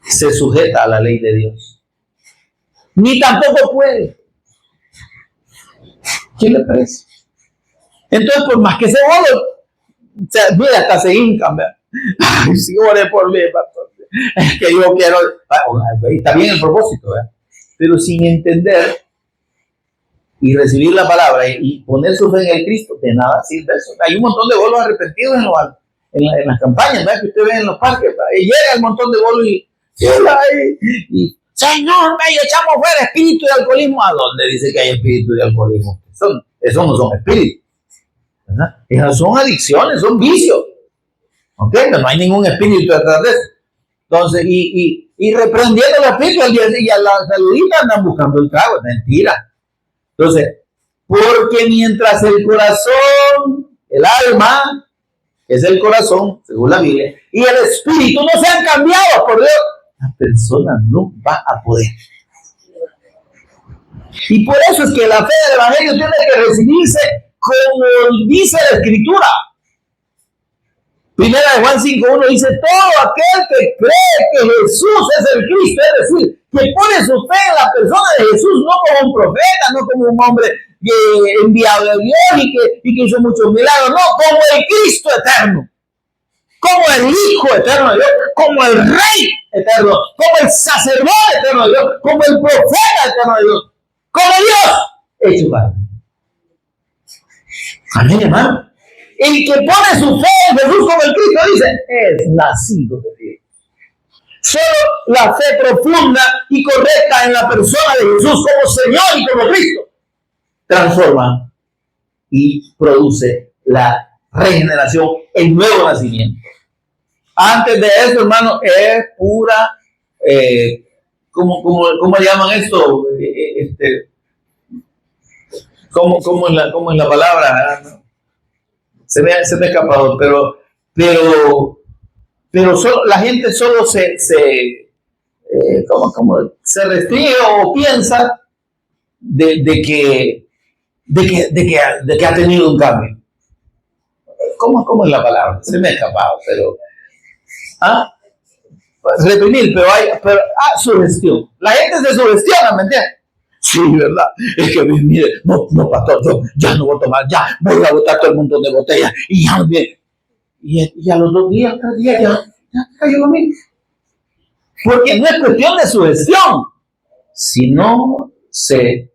se sujeta a la ley de Dios. Ni tampoco puede. ¿Qué le parece? Entonces, por más que se bolo, mira, hasta se hincan, ¿verdad? Ay, sí, ore por mí, pastor. Es que yo quiero. Está bien el propósito, ¿verdad? Pero sin entender y recibir la palabra y poner su fe en el Cristo, de nada sirve eso. Hay un montón de bolos arrepentidos en las campañas, ¿verdad? Que usted ve en los parques, ¿verdad? Y llega el montón de bolos y Señor, echamos fuera espíritu de alcoholismo. ¿A dónde dice que hay espíritu de alcoholismo? Eso no son espíritus, ¿verdad? Esas son adicciones, son vicios. ¿Ok? No hay ningún espíritu detrás de eso. Entonces, y reprendiendo los espíritus, y a la saludita andan buscando el trago. Es mentira. Entonces, porque mientras el corazón, el alma, es el corazón, según la Biblia, y el espíritu no sean cambiados por Dios, la persona no va a poder. Y por eso es que la fe del Evangelio tiene que recibirse como dice la Escritura. Primera de Juan 5:1 dice, todo aquel que cree que Jesús es el Cristo, es decir, que pone su fe en la persona de Jesús, no como un profeta, no como un hombre enviado de Dios y que hizo muchos milagros, no, como el Cristo eterno, como el Hijo eterno de Dios, como el Rey eterno, como el sacerdote eterno de Dios, como el profeta eterno de Dios, como Dios hecho carne. Amén, hermano. El que pone su fe en Jesús como el Cristo, dice, es nacido de Dios. Solo la fe profunda y correcta en la persona de Jesús como Señor y como Cristo transforma y produce la regeneración, el nuevo nacimiento. Antes de eso, hermano, es pura, ¿cómo le llaman esto? ¿Cómo es la palabra? ¿No? Se me ha escapado, pero la gente solo se restringe o piensa de que ha tenido un cambio. ¿Cómo es la palabra? Se me ha escapado, pero reprimir, sugestión. La gente se sugestiona, ¿me entiendes? Sí, ¿verdad? Es que, mire, no, pastor, yo ya no voy a tomar, ya voy a botar todo el montón de botellas y ya, y a los 2 días, 3 días, ya cayó lo mismo. Porque no es cuestión de sugestión, sino se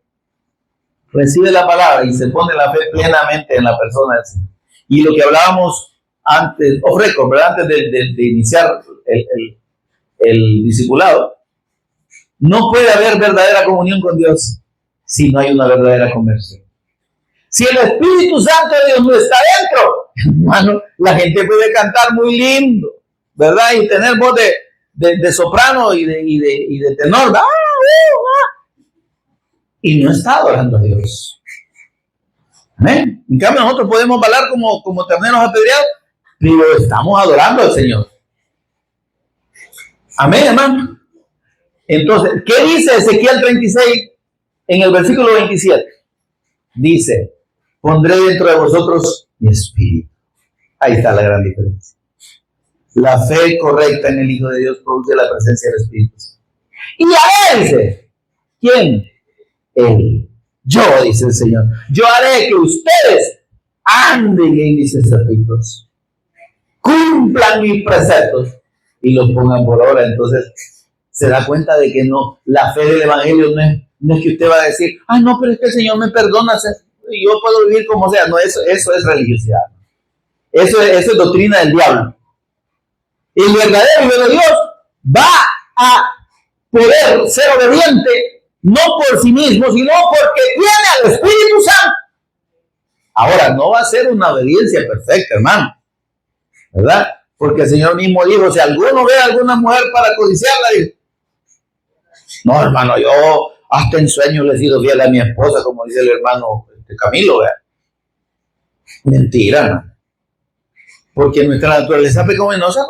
recibe la palabra y se pone la fe plenamente en la persona. Y lo que hablábamos antes, ¿verdad? Antes de iniciar el discipulado, no puede haber verdadera comunión con Dios si no hay una verdadera conversión. Si el Espíritu Santo de Dios no está dentro, hermano, la gente puede cantar muy lindo, ¿verdad? Y tener voz de soprano y de tenor, ¿verdad? Y no está adorando a Dios. Amén. En cambio, nosotros podemos bailar como terneros apedreados, pero estamos adorando al Señor. Amén, hermano. Entonces, ¿qué dice Ezequiel 36 en el versículo 27? Dice, pondré dentro de vosotros mi espíritu. Ahí está la gran diferencia. La fe correcta en el Hijo de Dios produce la presencia del Espíritu. Y a él dice, ¿quién? Él. Yo, dice el Señor, yo haré que ustedes anden en mis estatutos, cumplan mis preceptos y los pongan por obra. Entonces, se da cuenta de que no, la fe del Evangelio no es que usted va a decir, no, pero es que el Señor me perdona, y yo puedo vivir como sea. No, eso es religiosidad. Eso es doctrina del diablo. El verdadero Hijo de Dios va a poder ser obediente, no por sí mismo, sino porque tiene al Espíritu Santo. Ahora, no va a ser una obediencia perfecta, hermano, ¿verdad? Porque el Señor mismo dijo, si alguno ve a alguna mujer para codiciarla, dice, no, hermano, yo hasta en sueños le he sido fiel a mi esposa, como dice el hermano Camilo, ¿verdad? Mentira, ¿no? Porque nuestra naturaleza pecaminosa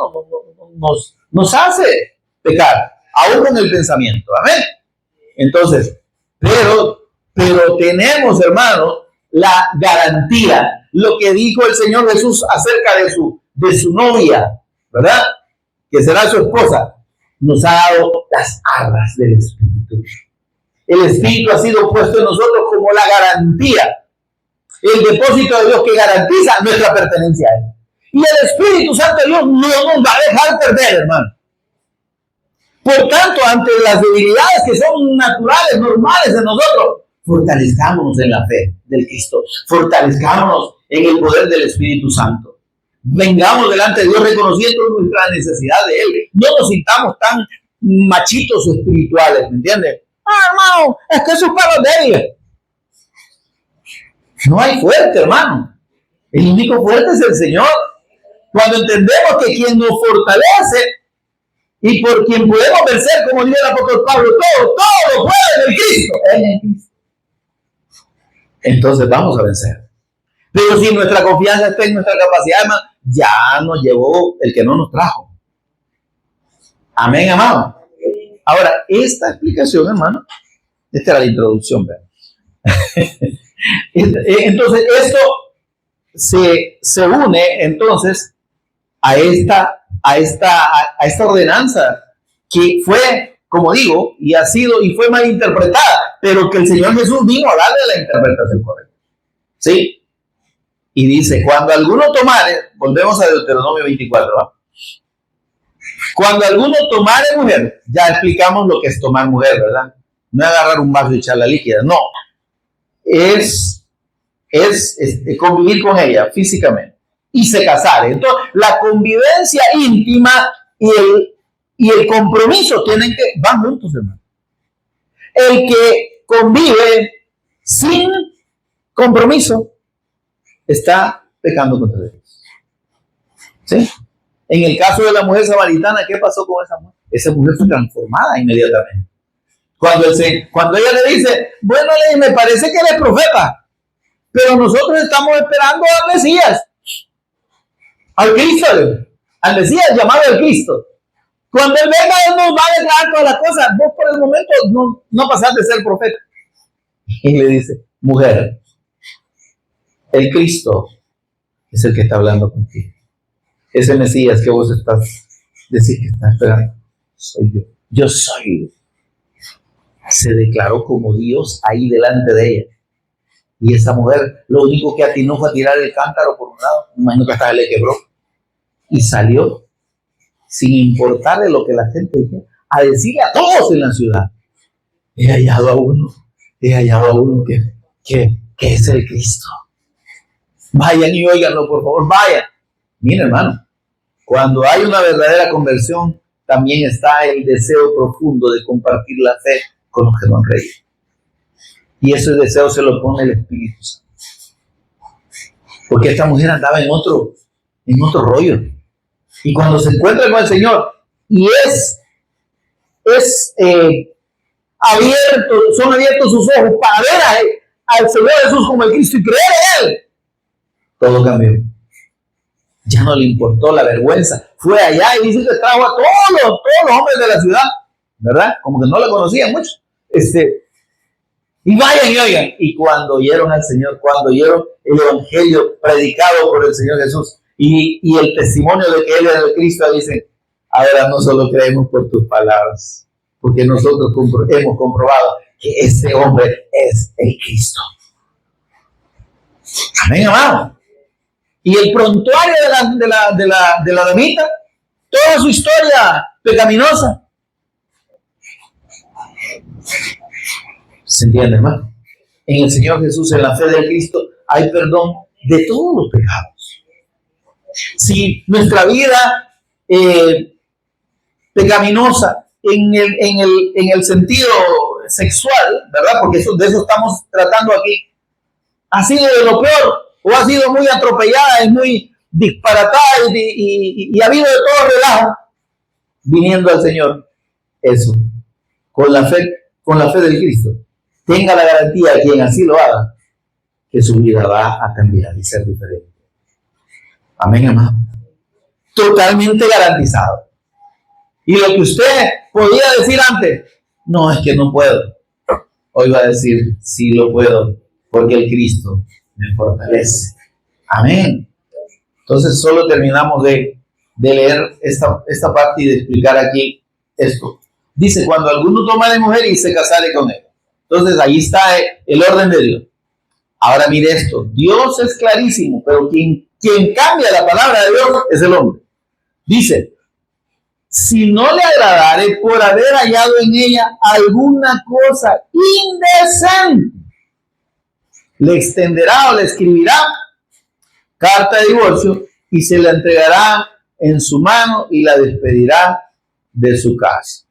nos hace pecar, aún con el pensamiento, amén. Entonces, pero tenemos, hermano, la garantía, lo que dijo el Señor Jesús acerca de su novia, ¿verdad? Que será su esposa, nos ha dado las arras del Espíritu. El Espíritu ha sido puesto en nosotros como la garantía, el depósito de Dios que garantiza nuestra pertenencia a Él. Y el Espíritu Santo de Dios no nos va a dejar perder, hermano. Por tanto, ante las debilidades que son naturales, normales en nosotros, fortalezcámonos en la fe del Cristo, fortalezcámonos en el poder del Espíritu Santo. Vengamos delante de Dios reconociendo nuestra necesidad de Él. No nos sintamos tan machitos espirituales, ¿me entiendes? Hermano, es que eso es para los débiles. No hay fuerte, hermano. El único fuerte es el Señor. Cuando entendemos que quien nos fortalece y por quien podemos vencer, como dice el apóstol Pablo, todo lo puede en el Cristo. En el Cristo. Entonces vamos a vencer. Pero si nuestra confianza está en nuestra capacidad, hermano, ya nos llevó el que no nos trajo. Amén, amado. Ahora, esta explicación, hermano, esta era la introducción, ¿verdad? Entonces, esto se une entonces a esta ordenanza que fue, como digo, y fue mal interpretada, pero que el Señor Jesús vino a darle la interpretación correcta. ¿Sí? Y dice, cuando alguno tomare, volvemos a Deuteronomio 24, ¿va? Cuando alguno tomare mujer, ya explicamos lo que es tomar mujer, ¿verdad? No es agarrar un vaso y echarla líquida, no. Es convivir con ella físicamente y se casare. Entonces, la convivencia íntima y el compromiso van juntos, hermano. El que convive sin compromiso está pecando contra Dios. ¿Sí? En el caso de la mujer samaritana, ¿qué pasó con esa mujer? Esa mujer fue transformada inmediatamente. Cuando ella le dice, bueno, me parece que eres profeta, pero nosotros estamos esperando al Mesías, al Cristo, al Mesías llamado el Cristo. Cuando Él venga, Él nos va a declarar todas las cosas. Vos por el momento no pasás de ser profeta. Y le dice, mujer, el Cristo es el que está hablando contigo. Ese Mesías que vos decís que estás esperando, soy yo. Yo soy. Se declaró como Dios ahí delante de ella. Y esa mujer, lo único que atinó fue a tirar el cántaro por un lado. Me imagino que hasta le quebró. Y salió, sin importarle lo que la gente dijera, a decirle a todos en la ciudad, he hallado a uno que es el Cristo. Vayan y óiganlo, por favor, vayan. Mira, hermano, cuando hay una verdadera conversión, también está el deseo profundo de compartir la fe con los que no han creído. Y ese deseo se lo pone el Espíritu Santo. Porque esta mujer andaba en otro rollo. Y cuando se encuentra con el Señor y son abiertos sus ojos para ver al Señor Jesús como el Cristo y creer en Él, todo cambió. Ya no le importó la vergüenza. Fue allá y dice que trajo a todos los hombres de la ciudad, ¿verdad? Como que no le conocían mucho. Y vayan y oigan. Y cuando oyeron al Señor, cuando oyeron el Evangelio predicado por el Señor Jesús y el testimonio de que Él era el Cristo, dicen, ahora no solo creemos por tus palabras, porque nosotros hemos comprobado que ese hombre es el Cristo. Amén, amado. Y el prontuario de la damita, toda su historia pecaminosa. ¿Se entiende, hermano? En el Señor Jesús, en la fe del Cristo, hay perdón de todos los pecados. Si nuestra vida pecaminosa en el sentido sexual, ¿verdad? Porque de eso estamos tratando aquí, ha sido de lo peor, o ha sido muy atropellada, es muy disparatada y ha habido de todo relajo, viniendo al Señor, eso, con la fe del Cristo, tenga la garantía de quien así lo haga, que su vida va a cambiar y ser diferente. Amén, amado. Totalmente garantizado. Y lo que usted podía decir antes, no, es que no puedo. Hoy va a decir, sí lo puedo, porque el Cristo me fortalece. Amén. Entonces solo terminamos de leer esta parte y de explicar aquí esto. Dice, cuando alguno toma de mujer y se casare con él. Entonces ahí está el orden de Dios. Ahora mire esto, Dios es clarísimo, pero quien cambia la palabra de Dios es el hombre. Dice, si no le agradare por haber hallado en ella alguna cosa indecente, le extenderá o le escribirá carta de divorcio y se la entregará en su mano y la despedirá de su casa.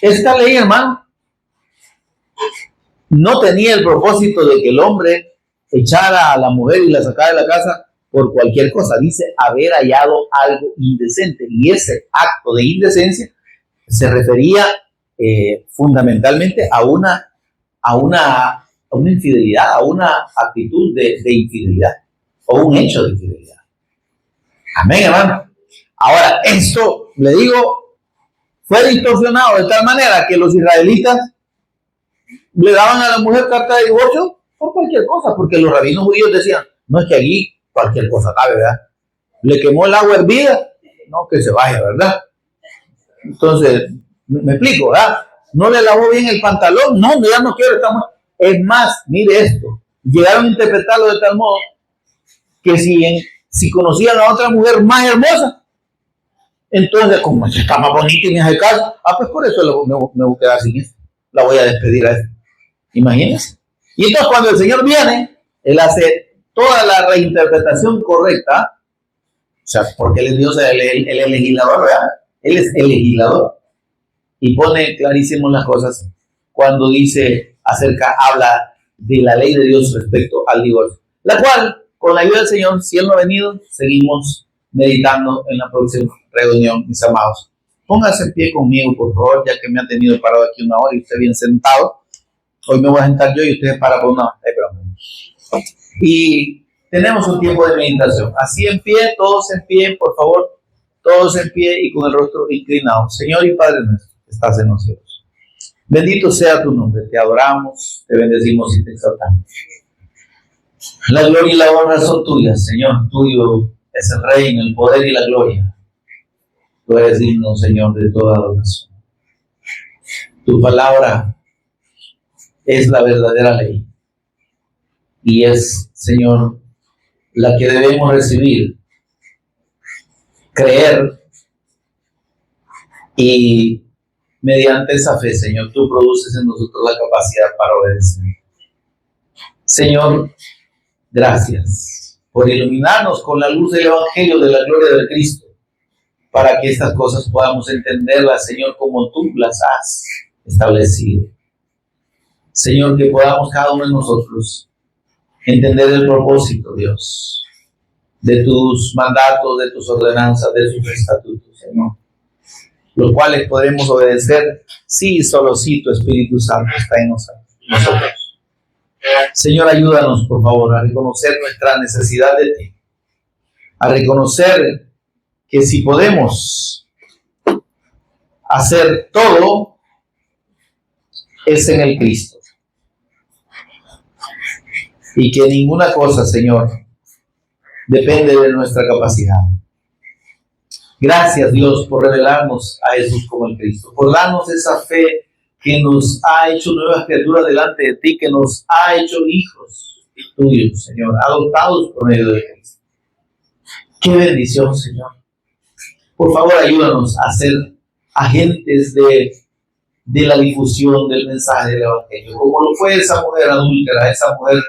Esta ley, hermano, no tenía el propósito de que el hombre echara a la mujer y la sacara de la casa por cualquier cosa. Dice haber hallado algo indecente, y ese acto de indecencia se refería fundamentalmente a una infidelidad, a una actitud de infidelidad o un hecho de infidelidad. Amén, hermano. Ahora, esto, le digo, fue distorsionado de tal manera que los israelitas le daban a la mujer carta de divorcio por cualquier cosa, porque los rabinos judíos decían, no, es que allí cualquier cosa cabe, ¿verdad? Le quemó el agua hervida, no, que se vaya, ¿verdad? Entonces, me explico, ¿verdad? No le lavó bien el pantalón, no, ya no quiero estar más. Es más, mire esto, llegaron a interpretarlo de tal modo que si conocían a otra mujer más hermosa, entonces, como está más bonita y me hace caso, pues por eso me voy a quedar sin eso, la voy a despedir a eso. Imagínense. Y entonces cuando el Señor viene, Él hace toda la reinterpretación correcta, o sea, porque Él es Dios, Él es el legislador, ¿verdad? Él es el legislador. Y pone clarísimo las cosas cuando habla de la ley de Dios respecto al divorcio. La cual, con la ayuda del Señor, si Él no ha venido, seguimos meditando en la próxima reunión, mis amados. Póngase en pie conmigo, por favor, ya que me han tenido parado aquí una hora y usted bien sentado. Hoy me voy a sentar yo y usted para por una hora. Y tenemos un tiempo de meditación. Así en pie, todos en pie, por favor, todos en pie y con el rostro inclinado. Señor y Padre nuestro, que estás en los cielos. Bendito sea tu nombre, te adoramos, te bendecimos y te exaltamos. La gloria y la honra son tuyas, Señor. Tuyo es el reino, el poder y la gloria. Tú eres digno, Señor, de toda adoración. Tu palabra es la verdadera ley. Y es, Señor, la que debemos recibir, creer, y mediante esa fe, Señor, tú produces en nosotros la capacidad para obedecer. Señor, gracias por iluminarnos con la luz del Evangelio de la gloria de Cristo, para que estas cosas podamos entenderlas, Señor, como tú las has establecido. Señor, que podamos cada uno de nosotros entender el propósito, Dios, de tus mandatos, de tus ordenanzas, de tus estatutos, Señor, los cuales podremos obedecer si solo si tu Espíritu Santo está en nosotros. Señor, ayúdanos, por favor, a reconocer nuestra necesidad de ti, a reconocer que si podemos hacer todo, es en el Cristo. Y que ninguna cosa, Señor, depende de nuestra capacidad. Gracias, Dios, por revelarnos a Jesús como el Cristo, por darnos esa fe que nos ha hecho nuevas criaturas delante de ti, que nos ha hecho hijos tuyos, Señor, adoptados por medio de Cristo. ¡Qué bendición, Señor! Por favor, ayúdanos a ser agentes de la difusión del mensaje del Evangelio, como lo fue esa mujer adúltera, esa mujer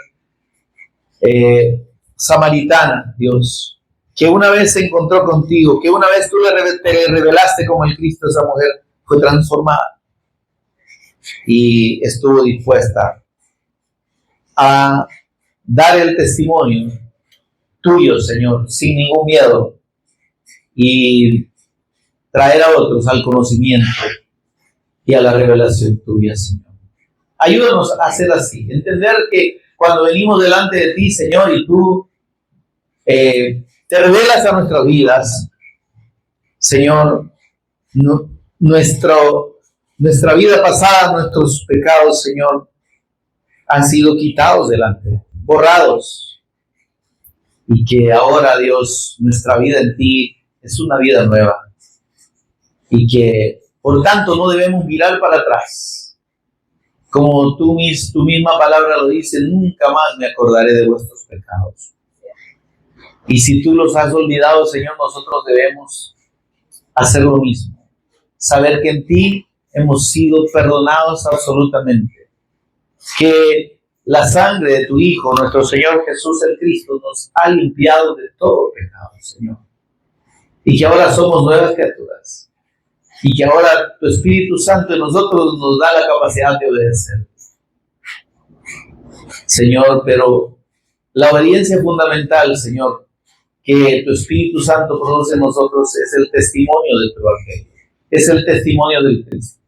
samaritana, Dios, que una vez se encontró contigo, que una vez tú te revelaste como el Cristo, esa mujer fue transformada y estuvo dispuesta a dar el testimonio tuyo, Señor, sin ningún miedo, y traer a otros al conocimiento y a la revelación tuya, Señor. Ayúdanos a hacer así, entender que cuando venimos delante de ti, Señor, y tú te revelas a nuestras vidas, Señor, nuestra vida pasada, nuestros pecados, Señor, han sido quitados delante, borrados, y que ahora, Dios, nuestra vida en ti es una vida nueva, y que, por tanto, no debemos mirar para atrás. Como tu misma palabra lo dice, nunca más me acordaré de vuestros pecados. Y si tú los has olvidado, Señor, nosotros debemos hacer lo mismo. Saber que en ti hemos sido perdonados absolutamente. Que la sangre de tu Hijo, nuestro Señor Jesús el Cristo, nos ha limpiado de todo pecado, Señor. Y que ahora somos nuevas criaturas. Y que ahora tu Espíritu Santo en nosotros nos da la capacidad de obedecer. Señor, pero la obediencia fundamental, Señor, que tu Espíritu Santo produce en nosotros es el testimonio de tu Evangelio. Es el testimonio del Cristo.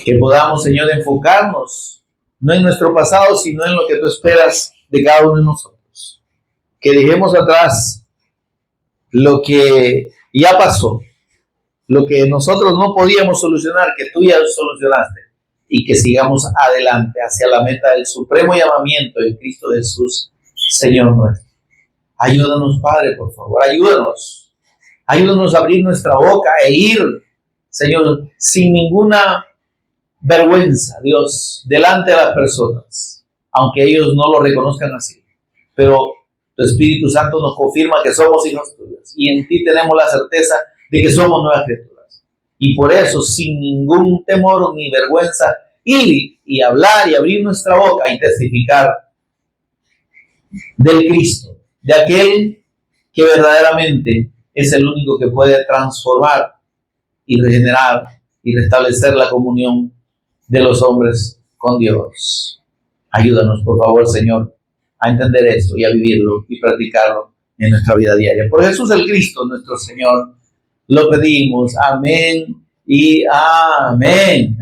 Que podamos, Señor, enfocarnos no en nuestro pasado, sino en lo que tú esperas de cada uno de nosotros. Que dejemos atrás lo que ya pasó, lo que nosotros no podíamos solucionar, que tú ya solucionaste, y que sigamos adelante hacia la meta del supremo llamamiento de Cristo Jesús, Señor nuestro. Ayúdanos, Padre, por favor, ayúdanos. Ayúdanos a abrir nuestra boca e ir, Señor, sin ninguna vergüenza, Dios, delante de las personas, aunque ellos no lo reconozcan así. Pero tu Espíritu Santo nos confirma que somos hijos tuyos y en ti tenemos la certeza de que somos nuevas criaturas. Y por eso, sin ningún temor ni vergüenza, ir y hablar y abrir nuestra boca y testificar del Cristo, de aquel que verdaderamente es el único que puede transformar y regenerar y restablecer la comunión de los hombres con Dios. Ayúdanos, por favor, Señor, a entender esto y a vivirlo y practicarlo en nuestra vida diaria. Por Jesús el Cristo, nuestro Señor, lo pedimos. Amén y amén.